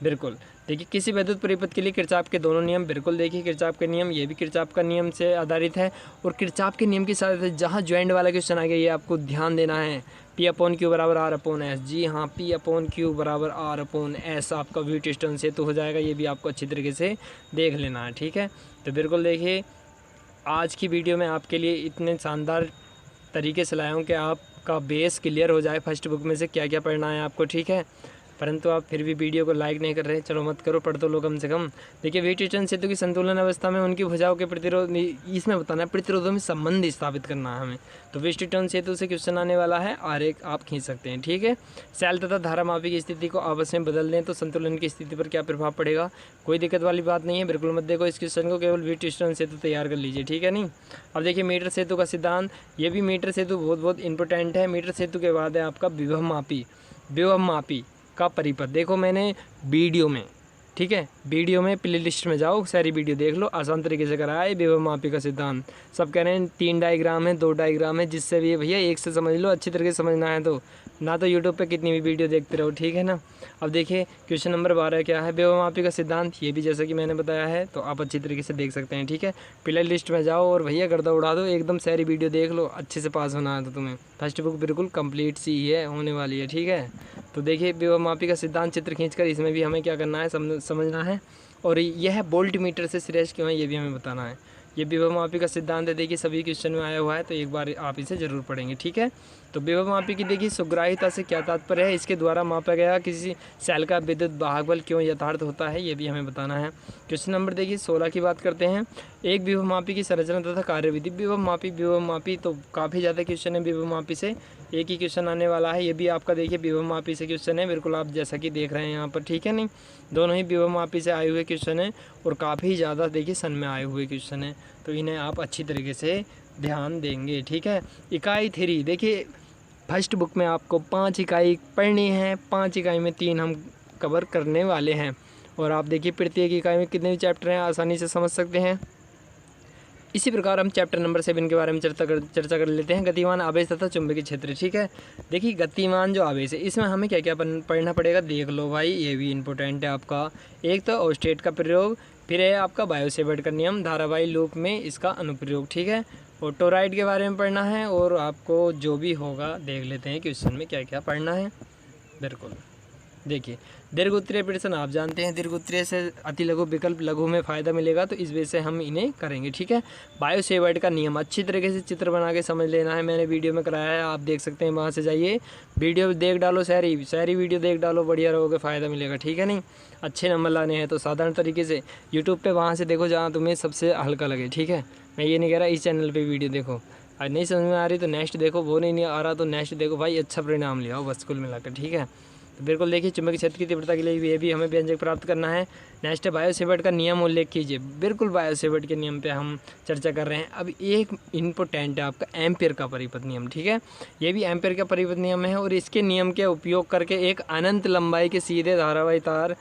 बिल्कुल। देखिए किसी विद्युत परिपथ के लिए किरचॉफ के दोनों नियम, बिल्कुल देखिए किरचॉफ के नियम, ये भी किरचॉफ का नियम से आधारित है। और किरचॉफ के नियम के साथ जहाँ ज्वाइंट वाला क्वेश्चन आ गया, ये आपको ध्यान देना है। P/Q बराबर R/S, जी हाँ, P/Q बराबर R/S आपका व्हीटस्टोन सेतु हो जाएगा। ये भी आपको अच्छी तरीके से देख लेना है। ठीक है, तो बिल्कुल देखिए आज की वीडियो में आपके लिए इतने शानदार तरीके से लाया हूँ कि आपका बेस क्लियर हो जाए फर्स्ट बुक में से क्या क्या पढ़ना है आपको। ठीक है, परंतु आप फिर भी वीडियो को लाइक नहीं कर रहे, चलो मत करो, पढ़ तो लो कम से कम। देखिए व्हीटस्टोन सेतु की संतुलन अवस्था में उनकी भुजाओं के प्रतिरोध, इसमें बताना है प्रतिरोधों में संबंध स्थापित करना है हमें। तो व्हीटस्टोन सेतु से क्वेश्चन आने वाला है, आरेख आप खींच सकते हैं। ठीक है, शैल तथा धारामापी की स्थिति को आपस में बदल दें तो संतुलन की स्थिति पर क्या प्रभाव पड़ेगा। कोई दिक्कत वाली बात नहीं है, बिल्कुल मत देखो इस क्वेश्चन को, केवल व्हीटस्टोन सेतु तैयार कर लीजिए। ठीक है नहीं। अब देखिए मीटर सेतु का सिद्धांत, ये भी मीटर सेतु बहुत इंपॉर्टेंट है। मीटर सेतु के बाद है आपका विभवमापी का परिपथ। देखो मैंने वीडियो में, ठीक है, वीडियो में प्ले लिस्ट में जाओ, सारी वीडियो देख लो, आसान तरीके से कराया है विभवमापी का सिद्धांत। सब कह रहे हैं 3 डायग्राम है, 2 डायग्राम है, जिससे भी भैया एक से समझ लो, अच्छी तरीके से समझना है तो, ना तो यूट्यूब पे कितनी भी वीडियो देखते रहो। ठीक है ना। अब देखिए क्वेश्चन नंबर 12 क्या है, विभवमापी का सिद्धांत, ये भी जैसा कि मैंने बताया है, तो आप अच्छी तरीके से देख सकते हैं। ठीक है, प्ले लिस्ट में जाओ और भैया गर्दा उड़ा दो, एकदम सारी वीडियो देख लो, अच्छे से पास होना है तो तुम्हें। फर्स्ट बुक बिल्कुल कंप्लीट सी ही है, होने वाली है। ठीक है, तो देखिए विभवमापी का सिद्धांत चित्र खींचकर इसमें भी हमें क्या करना है, समझना है। और यह वोल्ट मीटर से श्रेष्ठ क्यों है, ये भी हमें बताना है। ये विभवमापी का सिद्धांत है, देखिए सभी क्वेश्चन में आया हुआ है, तो एक बार आप इसे जरूर पढ़ेंगे। ठीक है, तो विभवमापी की देखिए सुग्राह्यता से क्या तात्पर्य है, इसके द्वारा मापा गया किसी सेल का विद्युत वाहक बल क्यों यथार्थ होता है, ये भी हमें बताना है। क्वेश्चन नंबर देखिए 16 की बात करते हैं। एक विभवमापी की संरचना तथा कार्यविधि। विभवमापी तो काफ़ी ज़्यादा क्वेश्चन है विभवमापी से, एक ही क्वेश्चन आने वाला है। ये भी आपका देखिए विभवमापी से क्वेश्चन है, बिल्कुल आप जैसा कि देख रहे हैं यहाँ पर। ठीक है नहीं, दोनों ही विभवमापी से आए हुए क्वेश्चन हैं और काफ़ी ज़्यादा देखिए सन में आए हुए क्वेश्चन हैं, तो इन्हें आप अच्छी तरीके से ध्यान देंगे। ठीक है, इकाई 3 देखिए फर्स्ट बुक में आपको 5 इकाई पढ़नी है, 5 इकाई में 3 हम कवर करने वाले हैं। और आप देखिए प्रत्येक इकाई में कितने चैप्टर हैं, आसानी से समझ सकते हैं। इसी प्रकार हम चैप्टर नंबर 7 के बारे में चर्चा कर लेते हैं, गतिमान आवेश तथा चुंबकीय क्षेत्र। ठीक है, देखिए गतिमान जो आवेश है, इसमें हमें क्या क्या पढ़ना पड़ेगा, देख लो भाई, ये भी इम्पोर्टेंट है आपका। एक तो ऑस्टेट का प्रयोग, फिर है आपका बायो-सेवर्ट का नियम, धारावाही लूप में इसका अनुप्रयोग। ठीक है, और टोरॉइड के बारे में पढ़ना है, और आपको जो भी होगा देख लेते हैं क्वेश्चन में क्या क्या पढ़ना है। बिल्कुल देखिए दीर्घोत्तरीय प्रश्न आप जानते हैं, दीर्घोत्तरीय से अति लघु विकल्प लघु में फ़ायदा मिलेगा, तो इस वजह से हम इन्हें करेंगे। ठीक है, बायो-सेवर्ट का नियम अच्छी तरीके से चित्र बना के समझ लेना है, मैंने वीडियो में कराया है, आप देख सकते हैं, वहाँ से जाइए वीडियो देख डालो, सारी वीडियो देख डालो, बढ़िया रहोगे, फ़ायदा मिलेगा। ठीक है नहीं, अच्छे नंबर लाने हैं तो साधारण तरीके से यूट्यूब पर वहाँ से देखो जहाँ तुम्हें सबसे हल्का लगे। ठीक है, मैं ये नहीं कह रहा इस चैनल पर वीडियो देखो, और नहीं समझ में आ रही तो नेक्स्ट देखो, वो नहीं आ रहा तो नेक्स्ट देखो भाई, अच्छा परिणाम ले आओ बस कुल मिलाकर। ठीक है, तो बिल्कुल देखिए चुंबकीय क्षेत्र की तीव्रता के लिए भी ये भी हमें व्यंजक प्राप्त करना है। नेक्स्ट है बायो-सेवर्ट का नियम उल्लेख कीजिए। बिल्कुल बायो-सेवर्ट के नियम पे हम चर्चा कर रहे हैं। अब एक इम्पोर्टेंट है आपका एम्पियर का परिपथ नियम। ठीक है, ये भी एम्पियर का परिपथ नियम है, और इसके नियम के उपयोग करके एक अनंत लंबाई के सीधे धारावाही तार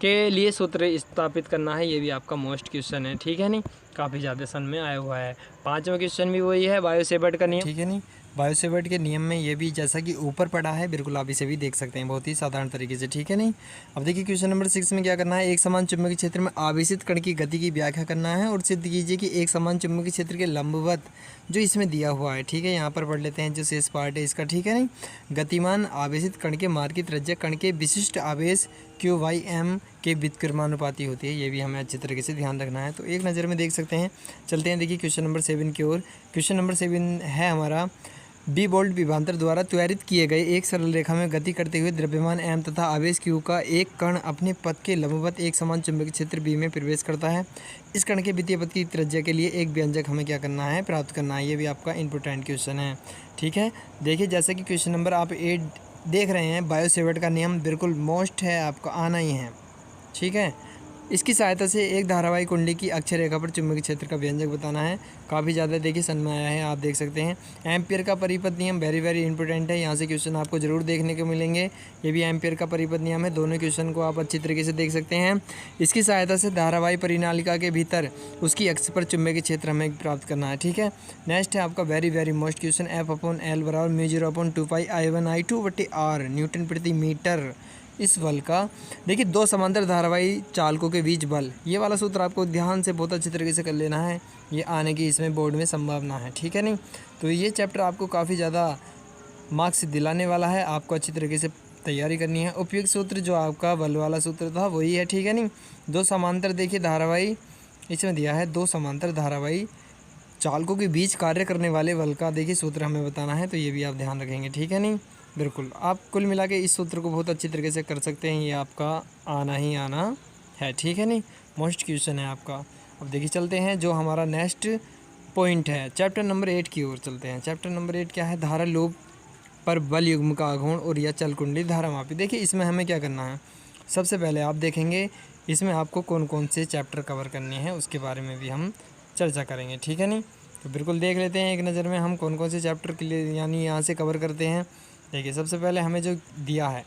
के लिए सूत्र स्थापित करना है, ये भी आपका मोस्ट क्वेश्चन है। ठीक है नहीं, काफ़ी ज़्यादा सन में आया हुआ है। 5वां क्वेश्चन भी वही है, बायो-सेवर्ट का नियम। ठीक है नहीं, बायो-सेवर्ट के नियम में ये भी जैसा कि ऊपर पढ़ा है, बिल्कुल आप इसे भी देख सकते हैं बहुत ही साधारण तरीके से। ठीक है नहीं, अब देखिए क्वेश्चन नंबर 6 में क्या करना है, एक समान चुंबकीय क्षेत्र में आवेशित कण की गति की व्याख्या करना है, और सिद्ध कीजिए कि एक समान चुंबकीय क्षेत्र के लंबवत जो इसमें दिया हुआ है। ठीक है, यहाँ पर पढ़ लेते हैं जो शेष पार्ट है इसका। ठीक है नहीं, गतिमान आवेशित कण के मार्ग की त्रिज्या कण के विशिष्ट आवेश QYM के व्युत्क्रमानुपाती होती है, ये भी हमें अच्छी तरीके से ध्यान रखना है, तो एक नज़र में देख सकते हैं। चलते हैं देखिए क्वेश्चन नंबर 7 की ओर। क्वेश्चन नंबर 7 है हमारा, बी बोल्ट विभवांतर द्वारा त्वरित किए गए एक सरल रेखा में गति करते हुए द्रव्यमान M तथा आवेश Q का एक कण अपने पथ के लंबवत एक समान चुंबकीय क्षेत्र B में प्रवेश करता है। इस कण के विद्युत पथ की त्रिज्या के लिए एक व्यंजक हमें क्या करना है, प्राप्त करना है, ये भी आपका इंपॉर्टेंट क्वेश्चन है। ठीक है, देखिए जैसा कि क्वेश्चन नंबर आप 8 देख रहे हैं, बायो-सेवर्ट का नियम बिल्कुल मोस्ट है, आपको आना ही है। ठीक है, इसकी सहायता से एक धारावाही कुंडली की अक्षर रेखा पर चुंबकीय क्षेत्र का व्यंजक बताना है। काफ़ी ज़्यादा देखिए समझ में आया है, आप देख सकते हैं। एम्पियर का परिपथ नियम वेरी वेरी इंपॉर्टेंट है, यहाँ से क्वेश्चन आपको जरूर देखने को मिलेंगे। ये भी एम्पियर का परिपथ नियम है, दोनों क्वेश्चन को आप अच्छी तरीके से देख सकते हैं। इसकी सहायता से धारावाही परिनालिका के भीतर उसकी अक्ष पर चुंबकीय क्षेत्र हमें प्राप्त करना है, ठीक है। नेक्स्ट है आपका very very most question, F/L बराबर μ0/2πI1I2/r न्यूटन प्रति मीटर। इस बल का देखिए दो समांतर धारावाही चालकों के बीच बल, ये वाला सूत्र आपको ध्यान से बहुत अच्छी तरीके से कर लेना है, ये आने की इसमें बोर्ड में संभावना है, ठीक है नहीं। तो ये चैप्टर आपको काफ़ी ज़्यादा मार्क्स दिलाने वाला है, आपको अच्छी तरीके से तैयारी करनी है। उपयुक्त सूत्र जो आपका बल वाला सूत्र था वही है, ठीक है नहीं। दो समांतर देखिए धारावाही इसमें दिया है, दो समांतर धारावाही चालकों के बीच कार्य करने वाले बल का देखिए सूत्र हमें बताना है, तो ये भी आप ध्यान रखेंगे, ठीक है नहीं। बिल्कुल आप कुल मिला के इस सूत्र को बहुत अच्छी तरीके से कर सकते हैं, ये आपका आना ही आना है, ठीक है नहीं। मोस्ट क्वेश्चन है आपका। अब देखिए चलते हैं जो हमारा नेक्स्ट पॉइंट है, चैप्टर नंबर 8 की ओर चलते हैं। चैप्टर नंबर 8 क्या है, धारा लूप पर बल युग्म का आघूर्ण और या चल कुंडली धारा मापी। देखिए इसमें हमें क्या करना है, सबसे पहले आप देखेंगे इसमें आपको कौन कौन से चैप्टर कवर करने हैं उसके बारे में भी हम चर्चा करेंगे, ठीक है नहीं। तो बिल्कुल देख लेते हैं एक नज़र में हम कौन कौन से चैप्टर के लिए यानी यहाँ से कवर करते हैं। देखिए सबसे पहले हमें जो दिया है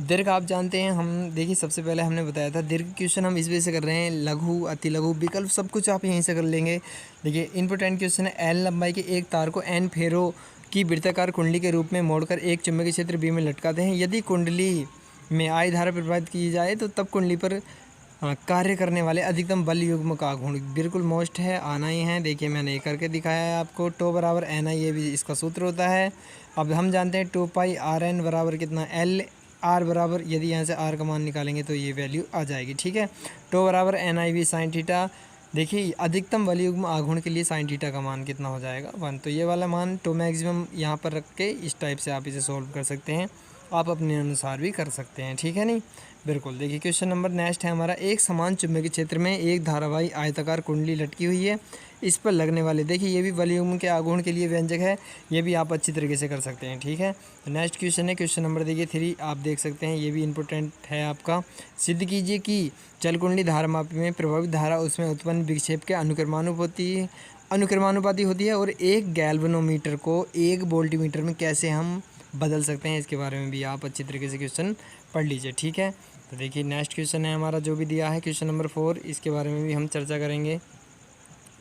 दीर्घ, आप जानते हैं हम देखिए सबसे पहले हमने बताया था दीर्घ क्वेश्चन हम इस वजह से कर रहे हैं, लघु अति लघु विकल्प सब कुछ आप यहीं से कर लेंगे। देखिए इंपॉर्टेंट क्वेश्चन है, एल लंबाई के एक तार को एन फेरों की वृत्ताकार कुंडली के रूप में मोड़कर एक चुंबकीय क्षेत्र बी में लटकाते हैं। यदि कुंडली में आई धारा प्रभावित की जाए तो तब कुंडली पर कार्य करने वाले अधिकतम बल युग्म का आघूर्ण बिल्कुल मोस्ट है, आना ही है। देखिए मैंने ये करके दिखाया है आपको, टो बराबर एन आई, ये भी इसका सूत्र होता है। अब हम जानते हैं 2πr/n बराबर कितना, एल आर बराबर, यदि यहाँ से आर का मान निकालेंगे तो ये वैल्यू आ जाएगी, ठीक है। टो बराबर NIV साइन थीटा। देखिए अधिकतम बल युग्म आघूर्ण के लिए साइन थीटा का मान कितना हो जाएगा 1, तो ये वाला मान टो मैक्सिमम यहाँ पर रख के इस टाइप से आप इसे सॉल्व कर सकते हैं, आप अपने अनुसार भी कर सकते हैं, ठीक है नहीं। बिल्कुल देखिए क्वेश्चन नंबर नेक्स्ट है हमारा, एक समान चुंबकीय क्षेत्र में एक धारावाही आयताकार कुंडली लटकी हुई है, इस पर लगने वाले देखिए ये भी बल युग्म के आघूर्ण के लिए व्यंजक है, ये भी आप अच्छी तरीके से कर सकते हैं, ठीक है। तो नेक्स्ट क्वेश्चन है क्वेश्चन नंबर देखिए 3, आप देख सकते हैं ये भी इंपॉर्टेंट है आपका। सिद्ध कीजिए कि जल कुंडली धारामापी में प्रभावित धारा उसमें उत्पन्न विक्षेप के अनुक्रमानुपाती होती है और एक गैल्वेनोमीटर को एक वोल्टीमीटर में कैसे हम बदल सकते हैं, इसके बारे में भी आप अच्छी तरीके से क्वेश्चन पढ़ लीजिए, ठीक है। तो देखिए नेक्स्ट क्वेश्चन है हमारा जो भी दिया है क्वेश्चन नंबर 4, इसके बारे में भी हम चर्चा करेंगे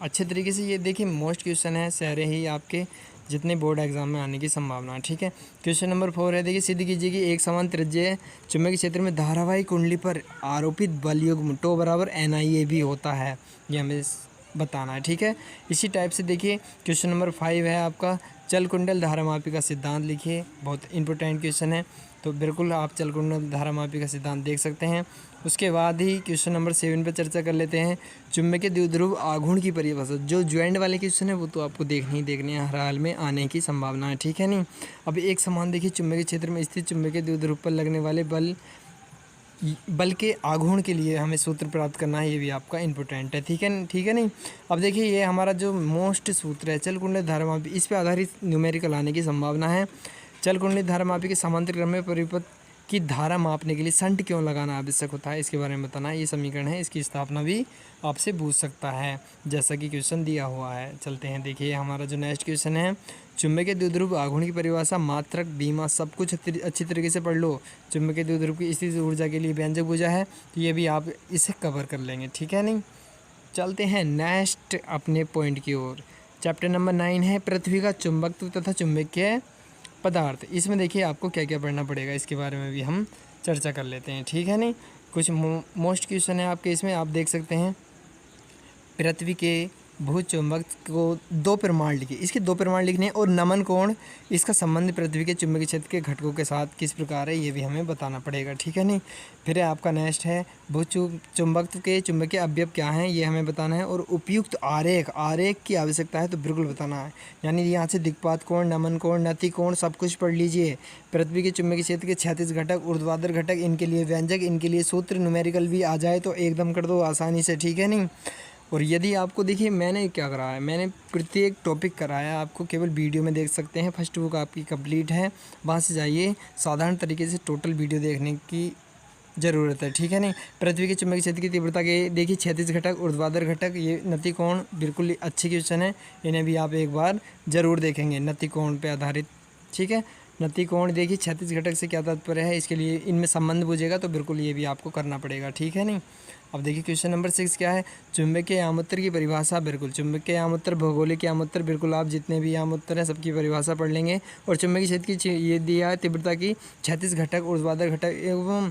अच्छे तरीके से। ये देखिए मोस्ट क्वेश्चन है, सारे ही आपके जितने बोर्ड एग्जाम में आने की संभावना है, ठीक है। क्वेश्चन नंबर 4 है, देखिए सिद्ध कीजिए कि एक समान त्रिज्यीय चुंबकीय क्षेत्र में धारावाही कुंडली पर आरोपित बल युग्म टो बराबर NIA भी होता है, ये हमें बताना है, ठीक है। इसी टाइप से देखिए क्वेश्चन नंबर 5 है आपका, चल कुंडल धारामापी का सिद्धांत लिखिए, बहुत इंपॉर्टेंट क्वेश्चन है, तो बिल्कुल आप चल कुंडल धारामापी का सिद्धांत देख सकते हैं। उसके बाद ही क्वेश्चन नंबर 7 पर चर्चा कर लेते हैं, चुंबकीय द्विध्रुव आघूर्ण की परिभाषा। जो ज्वाइंट वाले क्वेश्चन है वो तो आपको देखने ही देखने हर हाल में आने की संभावना है, ठीक है नहीं। अब एक समान देखिए चुंबकीय क्षेत्र में स्थित चुंबकीय द्विध्रुव पर लगने वाले बल के आघूर्ण के लिए हमें सूत्र प्राप्त करना है, ये भी आपका इंपॉर्टेंट है, ठीक है नहीं। अब देखिए ये हमारा जो मोस्ट सूत्र है चल कुंडली धारामापी, इस पर आधारित न्यूमेरिकल आने की संभावना है। चल कुंडली धारामापी के समांतर क्रम में परिपथ की धारा मापने के लिए संट क्यों लगाना आवश्यक होता है, इसके बारे में बताना है। ये समीकरण है, इसकी स्थापना भी आपसे पूछ सकता है जैसा कि क्वेश्चन दिया हुआ है। चलते हैं देखिए हमारा जो नेक्स्ट क्वेश्चन है, चुंबकीय द्विध्रुव आघूर्ण की परिभाषा, मात्रक, बीमा सब कुछ अच्छी तरीके से पढ़ लो। चुंबकीय द्विध्रुव की स्थिति ऊर्जा के लिए व्यंजक भुजा है, तो ये भी आप इसे कवर कर लेंगे, ठीक है नहीं। चलते हैं नेक्स्ट अपने पॉइंट की ओर। चैप्टर नंबर 9 है पृथ्वी का चुंबकत्व तथा चुंबकीय पदार्थ। इसमें देखिए आपको क्या क्या पढ़ना पड़ेगा, इसके बारे में भी हम चर्चा कर लेते हैं, ठीक है नहीं। कुछ मोस्ट क्वेश्चन है आपके इसमें, आप देख सकते हैं पृथ्वी के भूचुंबकत्व को 2 प्रमाण लिखिए, इसके 2 प्रमाण लिखने हैं, और नमन कोण, इसका संबंध पृथ्वी के चुंबकीय क्षेत्र के घटकों के साथ किस प्रकार है, ये भी हमें बताना पड़ेगा, ठीक है नहीं। फिर आपका नेक्स्ट है भूचुंबकत्व के चुंबकीय अवयव क्या हैं, ये हमें बताना है, और उपयुक्त आरेख की आवश्यकता है तो बिल्कुल बताना है। यानी यहाँ से दिक्पात कोण, नमन कोण, नति कोण सब कुछ पढ़ लीजिए। पृथ्वी के चुंबकीय क्षेत्र के 36 घटक, ऊर्ध्वाधर घटक, इनके लिए व्यंजक, इनके लिए सूत्र, न्यूमेरिकल भी आ जाए तो एकदम कर दो आसानी से, ठीक है नहीं। और यदि आपको देखिए मैंने क्या कराया है, मैंने प्रत्येक टॉपिक कराया आपको, केवल वीडियो में देख सकते हैं। फर्स्ट बुक आपकी कंप्लीट है, वहाँ से जाइए, साधारण तरीके से टोटल वीडियो देखने की ज़रूरत है, ठीक है नहीं। पृथ्वी के चुंबकीय क्षेत्र की तीव्रता के देखिए 36 घटक, ऊर्ध्वाधर घटक, ये नति कोण बिल्कुल अच्छे क्वेश्चन है, इन्हें भी आप एक बार ज़रूर देखेंगे नति कोण पे आधारित, ठीक है। नति कोण देखिए 36 घटक से क्या तात्पर्य है, इसके लिए इनमें संबंध पूछेगा तो बिल्कुल ये भी आपको करना पड़ेगा, ठीक है नहीं। अब देखिए क्वेश्चन नंबर 6 क्या है, चुंबकीय यामोत्तर की परिभाषा। बिल्कुल चुंबकीय यामोत्तर, भौगोलिक यामोत्तर, बिल्कुल आप जितने भी यामोत्तर हैं सबकी परिभाषा पढ़ लेंगे। और चुंबकीय क्षेत्र की ये दिया है तीव्रता की 36 घटक, ऊर्ध्वाधर घटक एवं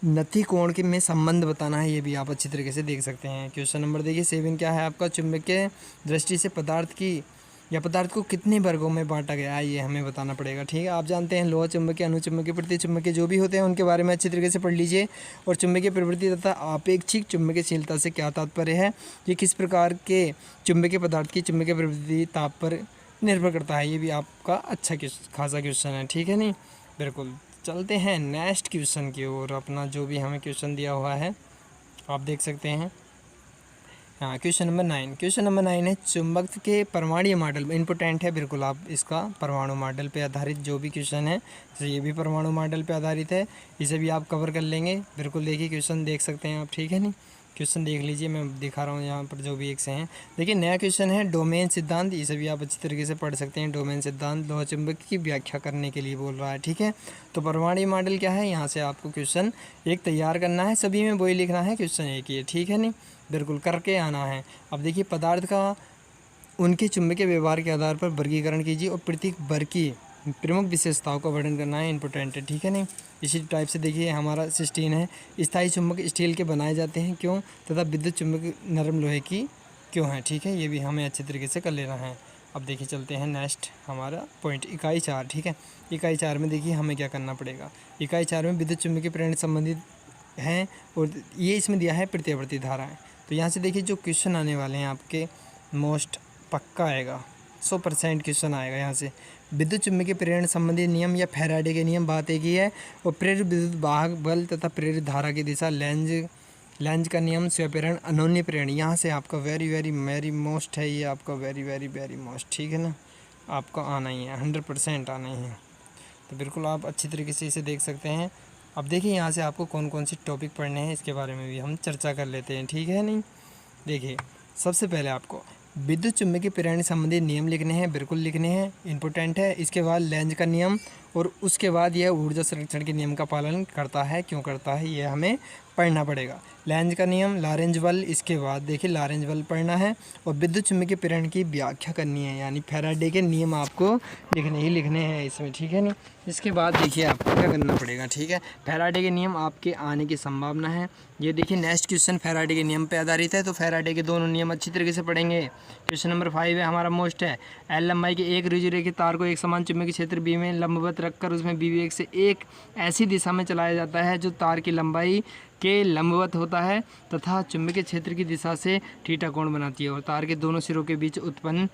नति कोण के में संबंध बताना है, ये भी आप अच्छी तरीके से देख सकते हैं। क्वेश्चन नंबर देखिए 7 क्या है आपका, चुंबकीय दृष्टि से पदार्थ की या पदार्थ को कितने वर्गों में बांटा गया है, ये हमें बताना पड़ेगा, ठीक है। आप जानते हैं लोह चुंबकीय, अनुचुंबकीय, प्रतिचुंबकीय जो भी होते हैं उनके बारे में अच्छी तरीके से पढ़ लीजिए। और चुंबकीय प्रवृत्ति तथा आपेक्षिक चुंबकीयशीलता से क्या तात्पर्य है, ये किस प्रकार के चुंबकीय पदार्थ की चुंबकीय प्रवृत्ति ताप पर निर्भर करता है, ये भी आपका अच्छा खासा क्वेश्चन है, ठीक है नहीं। बिल्कुल चलते हैं नेक्स्ट क्वेश्चन की ओर, अपना जो भी हमें क्वेश्चन दिया हुआ है आप देख सकते हैं। हाँ क्वेश्चन नंबर 9, क्वेश्चन नंबर 9 है चुंबक के परमाणु मॉडल, इम्पोर्टेंट है बिल्कुल, आप इसका परमाणु मॉडल पे आधारित जो भी क्वेश्चन है, जैसे ये भी परमाणु मॉडल पे आधारित है, इसे भी आप कवर कर लेंगे। बिल्कुल देखिए क्वेश्चन देख सकते हैं आप, ठीक है नहीं। क्वेश्चन देख लीजिए, मैं दिखा रहा हूँ यहाँ पर जो भी एक से हैं। देखिए नया क्वेश्चन है डोमेन सिद्धांत, इसे भी आप अच्छी तरीके से पढ़ सकते हैं। डोमेन सिद्धांत लोह चुंबक की व्याख्या करने के लिए बोल रहा है, ठीक है। तो परमाणु मॉडल क्या है, यहाँ से आपको क्वेश्चन एक तैयार करना है, सभी में वही लिखना है, क्वेश्चन एक ही है, ठीक है नहीं, बिल्कुल करके आना है। अब देखिए पदार्थ का उनके चुंबकीय व्यवहार के आधार पर वर्गीकरण कीजिए और प्रत्येक वर्ग की प्रमुख विशेषताओं का वर्णन करना है, इंपॉर्टेंट है, ठीक है नहीं। इसी टाइप से देखिए हमारा 16 है, स्थायी चुंबक स्टील के बनाए जाते हैं क्यों, तथा विद्युत चुंबक नरम लोहे की क्यों है, ठीक है। ये भी हमें अच्छे तरीके से कर लेना है। अब देखिए चलते हैं नेक्स्ट हमारा पॉइंट इकाई 4, ठीक है। इकाई 4 में देखिए हमें क्या करना पड़ेगा, इकाई 4 में विद्युत चुंबकीय प्रेरण संबंधित हैं और ये इसमें दिया है प्रत्यावर्ती धाराएँ। तो यहाँ से देखिए जो क्वेश्चन आने वाले हैं आपके मोस्ट पक्का आएगा, 100% क्वेश्चन आएगा यहाँ से। विद्युत चुंबकीय प्रेरण संबंधी नियम या फैराडे के नियम बात एक ही है, और प्रेरित विद्युत वाहक बल तथा प्रेरित धारा की दिशा, लेंज का नियम, स्वप्रेरण, अनोन्य प्रेरण, यहाँ से आपका वेरी मोस्ट है, ये आपका वेरी मोस्ट, ठीक है ना, आपका आना ही है, 100% आना ही है। तो बिल्कुल आप अच्छी तरीके से इसे देख सकते हैं। अब देखिए यहाँ से आपको कौन कौन सी टॉपिक पढ़ने हैं इसके बारे में भी हम चर्चा कर लेते हैं, ठीक है नहीं। देखिए सबसे पहले आपको विद्युत चुंबकीय प्रेरण संबंधी नियम लिखने हैं, बिल्कुल लिखने हैं, इंपॉर्टेंट है। इसके बाद लेंज का नियम, और उसके बाद यह ऊर्जा संरक्षण के नियम का पालन करता है, क्यों करता है ये हमें पढ़ना पड़ेगा। लेंज का नियम, लॉरेंज बल, इसके बाद देखिए लॉरेंज बल पढ़ना है, और विद्युत चुंबकीय प्रेरण की व्याख्या करनी है, यानी फैराडे के नियम आपको लिखने हैं इसमें, ठीक है नहीं। इसके बाद देखिए आपको क्या करना पड़ेगा, ठीक है। फैराडे के नियम आपके आने की संभावना है। ये देखिए नेक्स्ट क्वेश्चन फैराडे के नियम पे आधारित है, तो फैराडे के दोनों नियम अच्छी तरीके से पढ़ेंगे। क्वेश्चन नंबर 5 है हमारा मोस्ट है, एल लंबाई के एक रुजुरेखी तार को एक समान चुंबकीय क्षेत्र बी में लंबवत रखकर उसमें बी वेग से एक ऐसी दिशा में चलाया जाता है जो तार की लंबाई के लंबवत होता है तथा चुंबकीय क्षेत्र की दिशा से थीटा कोण बनाती है, और तार के दोनों सिरों के बीच उत्पन्न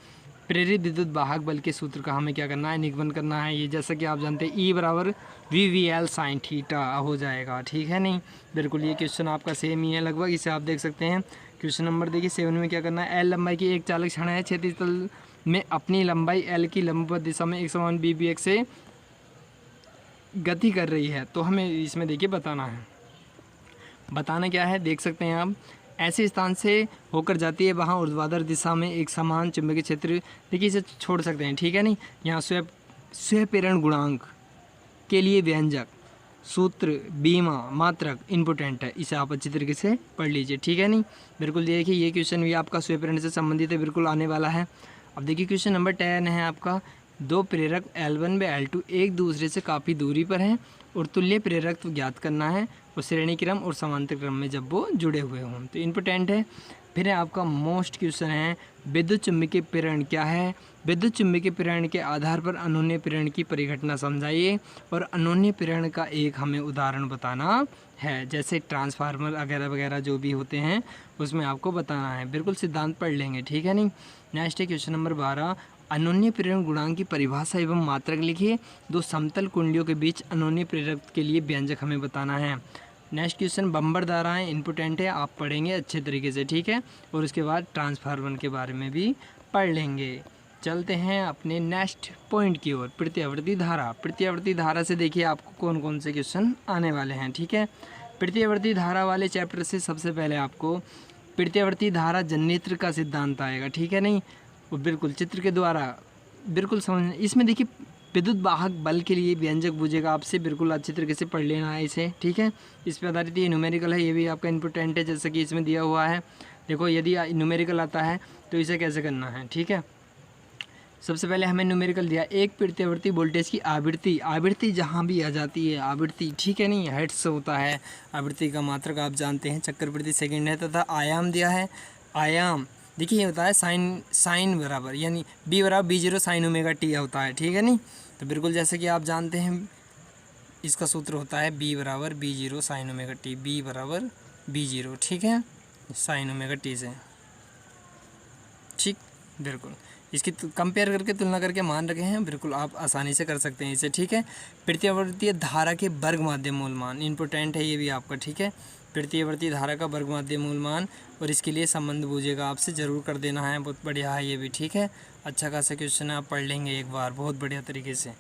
प्रेरित विद्युत वाहक बल के सूत्र का हमें क्या करना है, निगमन करना है। ये जैसा कि आप जानते हैं E बराबर VVL साइन थीटा हो जाएगा, ठीक है नहीं। बिल्कुल ये क्वेश्चन आपका सेम ही है लगभग, इसे आप देख सकते हैं। क्वेश्चन नंबर देखिए 7 में क्या करना है, एल लंबाई की एक चालक क्षण है, क्षैतिज तल में अपनी लंबाई एल की लंबवत दिशा में एक समान बी वेग से गति कर रही है, तो हमें इसमें देखिए बताना क्या है, देख सकते हैं आप। ऐसे स्थान से होकर जाती है वहाँ ऊर्ध्वाधर दिशा में एक समान चुंबकीय क्षेत्र, देखिए इसे छोड़ सकते हैं, ठीक है नहीं। यहाँ स्वप्रेरण गुणांक के लिए व्यंजक सूत्र बीमा मात्रक इंपॉर्टेंट है, इसे आप अच्छी तरीके से पढ़ लीजिए, ठीक है नहीं। बिल्कुल देखिए ये क्वेश्चन भी आपका स्वप्रेरण से संबंधित है, बिल्कुल आने वाला है। अब देखिए क्वेश्चन नंबर 10 है आपका, दो प्रेरक L1 व L2 एक दूसरे से काफ़ी दूरी पर हैं और तुल्य प्रेरकत्व ज्ञात करना है, और श्रेणी क्रम और समांतर क्रम में जब वो जुड़े हुए हों, तो इम्पोर्टेंट है। फिर आपका मोस्ट क्वेश्चन है, विद्युत चुंबकीय प्रेरण क्या है। विद्युत चुंबकीय प्रेरण के आधार पर अनोन्य प्रेरण की परिघटना समझाइए, और अनोन्य प्रेरण का एक हमें उदाहरण बताना है, जैसे ट्रांसफार्मर वगैरह वगैरह जो भी होते हैं उसमें आपको बताना है, बिल्कुल सिद्धांत पढ़ लेंगे, ठीक है नहीं। नेक्स्ट है क्वेश्चन नंबर 12, अनोन्य प्रेरण गुणांक की परिभाषा एवं मात्रक लिखिए। दो समतल कुंडलियों के बीच अनोन्य प्रेरक के लिए व्यंजक हमें बताना है। नेक्स्ट क्वेश्चन बम्बर धाराएं इंपॉर्टेंट है, आप पढ़ेंगे अच्छे तरीके से, ठीक है। और उसके बाद ट्रांसफार्मर के बारे में भी पढ़ लेंगे। चलते हैं अपने नेक्स्ट पॉइंट की ओर, प्रत्यावर्ती धारा। प्रत्यावर्ती धारा से देखिए आपको कौन कौन से क्वेश्चन आने वाले हैं, ठीक है। प्रत्यावर्ती धारा वाले चैप्टर से सबसे पहले आपको प्रत्यावर्ती धारा जननेत्र का सिद्धांत आएगा, ठीक है नहीं। और बिल्कुल चित्र के द्वारा बिल्कुल समझ, इसमें देखिए विद्युत वाहक बल के लिए व्यंजक पूछेगा आपसे, बिल्कुल अच्छी तरीके से पढ़ लेना है इसे, ठीक है। इस पर आधारित ये न्यूमेरिकल है, ये भी आपका इम्पोर्टेंट है, जैसा कि इसमें दिया हुआ है। देखो यदि न्यूमेरिकल आता है तो इसे कैसे करना है, ठीक है। सबसे पहले हमें न्यूमेरिकल दिया, एक प्रत्यावर्ती वोल्टेज की आवृत्ति, आवृत्ति जहाँ भी आ जाती है आवृत्ति, ठीक है नहीं, हर्ट्ज होता है। आवृत्ति का मात्रक आप जानते हैं चक्कर प्रति सेकंड है, तथा आयाम दिया है। आयाम देखिए ये होता है साइन बराबर, यानी b बराबर b0 साइन ओमेगा टी होता है, ठीक है नहीं। तो बिल्कुल जैसे कि आप जानते हैं इसका सूत्र होता है b बराबर b0 sine omega T, b बराबर b0, ठीक है, साइन ओमेगा टी से, ठीक। बिल्कुल इसकी कंपेयर करके तुलना करके मान रखे हैं, बिल्कुल आप आसानी से कर सकते हैं इसे, ठीक है। प्रत्यावर्ती धारा के वर्ग माध्य मूल मान इम्पोर्टेंट है ये भी आपका, ठीक है। प्रत्यावर्ती धारा का वर्ग माध्य मूल मान, और इसके लिए संबंध पूछेगा आपसे, ज़रूर कर देना है, बहुत बढ़िया है ये भी, ठीक है। अच्छा खासा क्वेश्चन है, आप पढ़ लेंगे एक बार बहुत बढ़िया तरीके से।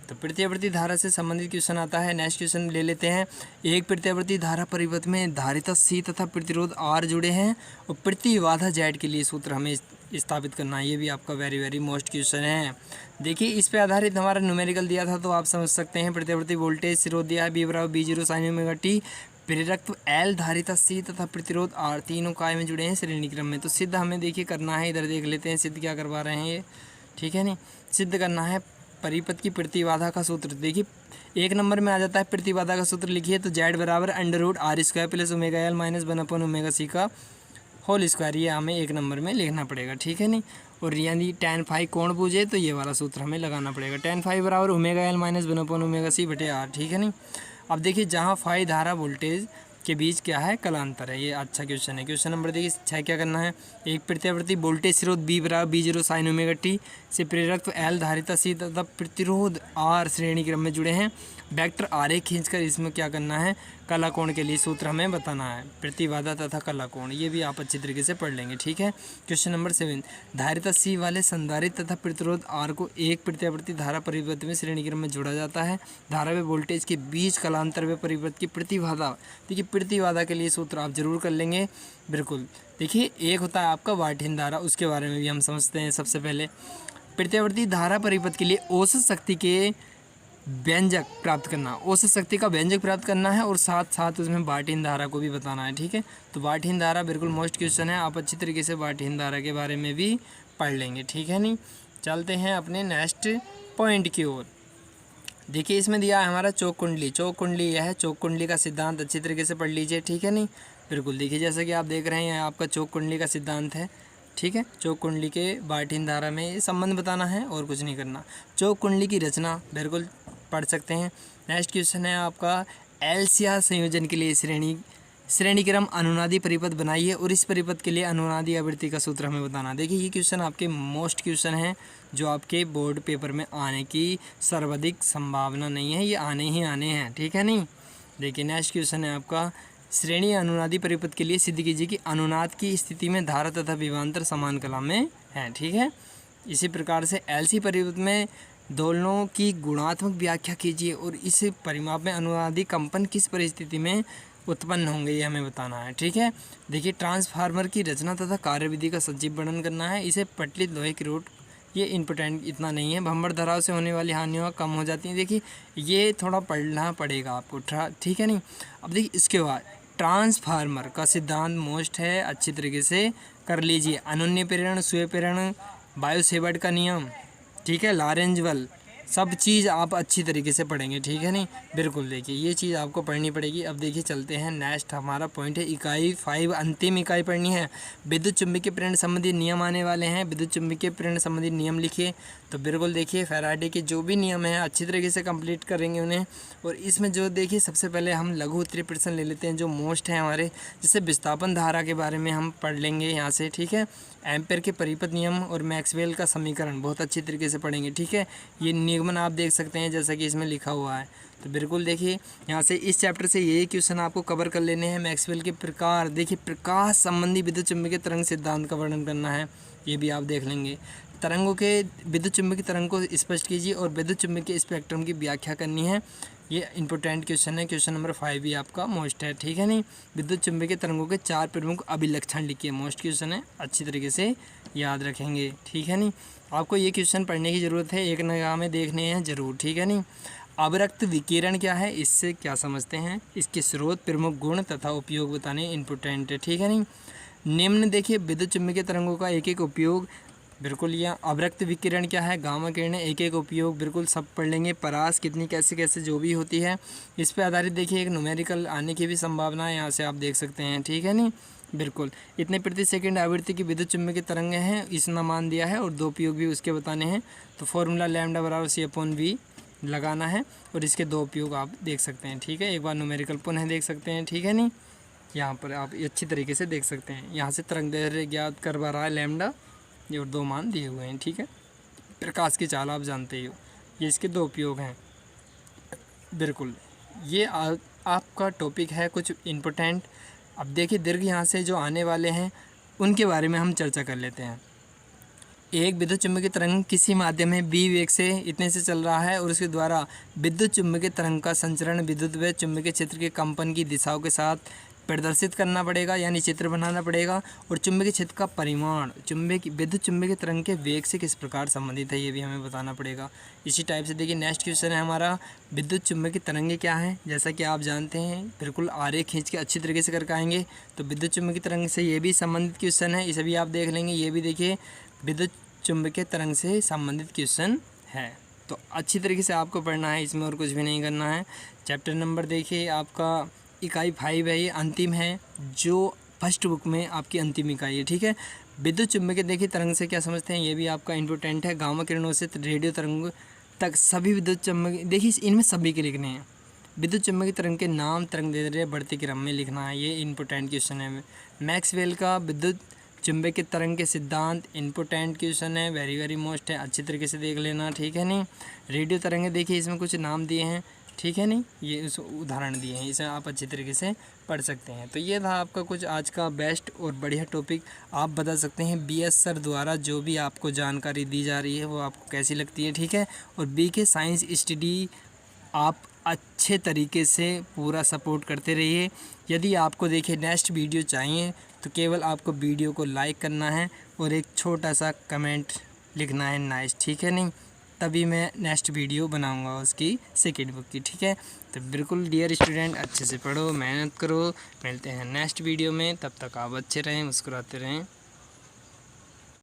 तो प्रत्यावर्ती धारा से संबंधित क्वेश्चन आता है। नेक्स्ट क्वेश्चन ले लेते हैं। एक प्रत्यावर्ती धारा परिपथ में धारिता C तथा प्रतिरोध R जुड़े हैं और प्रतिबाधा Z के लिए सूत्र हमें स्थापित करना है। ये भी आपका वेरी मोस्ट क्वेश्चन है। देखिए इस पे आधारित हमारा न्यूमेरिकल दिया था, तो आप समझ सकते हैं। प्रत्यावर्ती वोल्टेज स्रोत दिया है B बराबर B0 साइन ओमेगा टी, प्रेरकत्व L, धारिता C तथा प्रतिरोध R, तीनों काय में जुड़े हैं श्रेणी क्रम में। तो सिद्ध हमें देखिए करना है, इधर देख लेते हैं सिद्ध क्या करवा रहे हैं ये, ठीक है नहीं। सिद्ध करना है परिपथ की प्रतिबाधा का सूत्र। देखिए एक नंबर में आ जाता है प्रतिबाधा का सूत्र, लिखिए तो Z बराबर under root R² plus omega L minus 1 omega C का होल स्क्वायर, ये हमें एक नंबर में लिखना पड़ेगा, ठीक है नहीं। और यानी tan फाई कोण पूछे तो ये वाला सूत्र हमें लगाना पड़ेगा, tan फाई बराबर omega L minus 1 omega C बटे R, ठीक है नहीं। अब देखिए जहाँ फाई धारा वोल्टेज के बीच क्या है, कलांतर है। ये अच्छा क्वेश्चन है। क्वेश्चन नंबर देखिए 6 क्या करना है। एक प्रत्यावर्ती वोल्टेज स्रोत B बराबर B0 साइन ओमेगा टी से प्रेरकत्व L, धारिता C तथा प्रतिरोध R श्रेणी क्रम में जुड़े हैं। वेक्टर आरेख खींचकर इसमें क्या करना है, कला कोण के लिए सूत्र हमें बताना है, प्रतिबाधा तथा कला कोण। ये भी आप अच्छी तरीके से पढ़ लेंगे, ठीक है। क्वेश्चन नंबर 7, धारिता C वाले संधारित्र तथा प्रतिरोध R को एक प्रत्यावर्ती धारा परिपथ में श्रेणी क्रम में जोड़ा जाता है। धारा व वोल्टेज के बीच कलांतर व परिपथ की प्रतिबाधा, देखिए प्रतिबाधा के लिए सूत्र आप जरूर कर लेंगे, बिल्कुल। देखिए एक होता है आपका वाटहीन धारा, उसके बारे में भी हम समझते हैं। सबसे पहले प्रत्यावर्ती धारा परिपथ के लिए औसत शक्ति के व्यंजक प्राप्त करना, औसत शक्ति का व्यंजक प्राप्त करना है, और साथ साथ उसमें वाटहीन धारा को भी बताना है, ठीक है। तो वाटहीन धारा बिल्कुल मोस्ट क्वेश्चन है, आप अच्छी तरीके से वाटहीन धारा के बारे में भी पढ़ लेंगे, ठीक है नहीं। चलते हैं अपने नेक्स्ट पॉइंट की ओर। देखिए इसमें दिया है हमारा चौक कुंडली। चौक कुंडली यह है, चौक कुंडली का सिद्धांत अच्छी तरीके से पढ़ लीजिए, ठीक है नहीं। बिल्कुल देखिए जैसा कि आप देख रहे हैं आपका चौक कुंडली का सिद्धांत है, ठीक है। चौक कुंडली के वाटहीन धारा में संबंध बताना है और कुछ नहीं करना। चौक कुंडली की रचना बिल्कुल पढ़ सकते हैं। नेक्स्ट क्वेश्चन है आपका LCR संयोजन के लिए श्रेणी क्रम अनुनादी परिपथ बनाइए और इस परिपथ के लिए अनुनादी आवृत्ति का सूत्र हमें बताना। देखिए ये क्वेश्चन आपके मोस्ट क्वेश्चन है, जो आपके बोर्ड पेपर में आने की सर्वाधिक संभावना नहीं है, ये आने ही आने हैं, ठीक है नहीं। देखिए नेक्स्ट क्वेश्चन है आपका श्रेणी अनुनादी परिपथ के लिए सिद्ध कीजिए कि अनुनाद की स्थिति में धारा तथा विभवांतर समान कला में है, ठीक है। इसी प्रकार से LC परिपथ में दोलनों की गुणात्मक व्याख्या कीजिए और इस परिमाप में अनुनादी कंपन किस परिस्थिति में उत्पन्न होंगे, ये हमें बताना है, ठीक है। देखिए ट्रांसफार्मर की रचना तथा कार्यविधि का सजीव वर्णन करना है। इसे पटलित लोहे की रोड, ये इम्पोर्टेंट इतना नहीं है। भंवर धराव से होने वाली हानियाँ कम हो जाती हैं, देखिए ये थोड़ा पढ़ना पड़ेगा आपको, ठीक है नहीं। अब देखिए इसके बाद ट्रांसफार्मर का सिद्धांत मोस्ट है, अच्छी तरीके से कर लीजिए। अनन्य प्रेरण, स्वयं प्रेरण, बायोसेवर्ट का नियम, ठीक है, लॉरेंज बल, सब चीज़ आप अच्छी तरीके से पढ़ेंगे, ठीक है नहीं। बिल्कुल देखिए ये चीज़ आपको पढ़नी पड़ेगी। अब देखिए चलते हैं नेक्स्ट हमारा पॉइंट है इकाई 5, अंतिम इकाई पढ़नी है। विद्युत चुम्बकीय प्रेरण संबंधी नियम आने वाले हैं। विद्युत चुम्बकीय प्रेरण संबंधी नियम लिखिए। तो बिल्कुल देखिए फैराडे के जो भी नियम हैं अच्छी तरीके से कंप्लीट करेंगे उन्हें। और इसमें जो देखिए सबसे पहले हम लघु उत्तरीय प्रश्न ले लेते हैं जो मोस्ट है हमारे, जैसे विस्थापन धारा के बारे में हम पढ़ लेंगे यहाँ से, ठीक है। एम्पेयर के परिपथ नियम और मैक्सवेल का समीकरण बहुत अच्छी तरीके से पढ़ेंगे, ठीक है। ये नियमन आप देख सकते हैं जैसा कि इसमें लिखा हुआ है। तो बिल्कुल देखिए यहाँ से इस चैप्टर से यही क्वेश्चन आपको कवर कर लेने हैं। मैक्सवेल के प्रकार, देखिए प्रकाश संबंधी विद्युत चुम्बकीय तरंग सिद्धांत का वर्णन करना है, ये भी आप देख लेंगे। तरंगों के विद्युत चुम्बकीय तरंग को स्पष्ट कीजिए और विद्युत चुम्बकीय स्पेक्ट्रम की व्याख्या करनी है। ये इंपॉर्टेंट क्वेश्चन है, क्वेश्चन नंबर 5 भी आपका मोस्ट है, ठीक है नहीं। विद्युत चुम्बकीय तरंगों के 4 प्रमुख अभिलक्षण लिखिए, मोस्ट क्वेश्चन है, अच्छी तरीके से याद रखेंगे, ठीक है नहीं। आपको ये क्वेश्चन पढ़ने की ज़रूरत है, एक निगाह में देखने हैं ज़रूर, ठीक है नहीं। अवरक्त विकिरण क्या है, इससे क्या समझते हैं, इसके स्रोत, प्रमुख गुण तथा उपयोग बताने इंपॉर्टेंट है, ठीक है नहीं। निम्न देखिए विद्युत चुम्बकीय तरंगों का एक एक उपयोग, बिल्कुल। यह अवरक्त विकिरण क्या है, गामा किरणें, एक एक उपयोग बिल्कुल सब पढ़ लेंगे। परास कितनी, कैसे कैसे जो भी होती है, इस पे आधारित देखिए एक न्यूमेरिकल आने की भी संभावना है, यहाँ से आप देख सकते हैं, ठीक है नहीं, बिल्कुल। इतने प्रति सेकंड आवृत्ति की विद्युत चुम्बकीय तरंगें हैं, इसना मान दिया है और 2 उपयोग भी उसके बताने हैं। तो फॉर्मूला लैम्डा बराबर C/V लगाना है और इसके 2 उपयोग आप देख सकते हैं, ठीक है। एक बार न्यूमेरिकल पुनः देख सकते हैं, ठीक है नहीं। यहाँ पर आप अच्छी तरीके से देख सकते हैं, यहाँ से तरंग दैर्ध्य ज्ञात करवा रहा है लैम्डा, ये और 2 मान दिए हुए हैं, ठीक है। प्रकाश की चाल आप जानते ही हो, ये इसके 2 उपयोग हैं, बिल्कुल। ये आपका टॉपिक है कुछ इम्पोर्टेंट। अब देखिए दीर्घ यहाँ से जो आने वाले हैं उनके बारे में हम चर्चा कर लेते हैं। एक विद्युत चुम्बकीय तरंग किसी माध्यम में b वेग से इतने से चल रहा है और उसके द्वारा विद्युत चुम्बकीय तरंग का संचरण विद्युत व चुम्बकीय क्षेत्र के कंपन की दिशाओं के साथ प्रदर्शित करना पड़ेगा, यानी चित्र बनाना पड़ेगा। और चुम्बकीय क्षेत्र का परिमाण विद्युत चुम्बकीय तरंग के वेग से किस प्रकार संबंधित है, ये भी हमें बताना पड़ेगा। इसी टाइप से देखिए नेक्स्ट क्वेश्चन है हमारा, विद्युत चुम्बकीय तरंगें क्या हैं, जैसा कि आप जानते हैं, बिल्कुल आरेख खींच के अच्छी तरीके से करके आएंगे। तो विद्युत चुम्बकीय तरंग से ये भी संबंधित क्वेश्चन है, इसे भी आप देख लेंगे। ये भी देखिए विद्युत चुम्बकीय तरंग से संबंधित क्वेश्चन है, तो अच्छी तरीके से आपको पढ़ना है, इसमें और कुछ भी नहीं करना है। चैप्टर नंबर देखिए आपका इकाई 5 है, ये अंतिम है, जो फर्स्ट बुक में आपकी अंतिम इकाई है, ठीक है। विद्युत चुम्बकीय देखिए तरंग से क्या समझते हैं, ये भी आपका इंपॉर्टेंट है। गामा किरणों से रेडियो तरंग तक सभी विद्युत चुम्बकीय, देखिए इनमें सभी के लिखने हैं। विद्युत चुम्बकीय तरंग के नाम, तरंग दैर्ध्य बढ़ते क्रम में लिखना है, ये इंपॉर्टेंट क्वेश्चन है। मैक्सवेल का विद्युत चुम्बकीय तरंग के सिद्धांत, इंपॉर्टेंट क्वेश्चन है, वेरी वेरी मोस्ट है, अच्छी तरीके से देख लेना, ठीक है नहीं। रेडियो तरंगें देखिए इसमें कुछ नाम दिए हैं, ठीक है नहीं, ये उस उदाहरण दिए हैं, इसे आप अच्छी तरीके से पढ़ सकते हैं। तो ये था आपका कुछ आज का बेस्ट और बढ़िया टॉपिक। आप बता सकते हैं BS सर द्वारा जो भी आपको जानकारी दी जा रही है वो आपको कैसी लगती है, ठीक है। और BK साइंस स्टडी आप अच्छे तरीके से पूरा सपोर्ट करते रहिए। यदि आपको देखिए नेक्स्ट वीडियो चाहिए तो केवल आपको वीडियो को लाइक करना है और एक छोटा सा कमेंट लिखना है नाइस, ठीक है नहीं, तभी मैं नेक्स्ट वीडियो बनाऊंगा उसकी सेकेंड बुक की, ठीक है। तो बिल्कुल डियर स्टूडेंट अच्छे से पढ़ो, मेहनत करो, मिलते हैं नेक्स्ट वीडियो में, तब तक आप अच्छे रहें, मुस्कुराते रहें।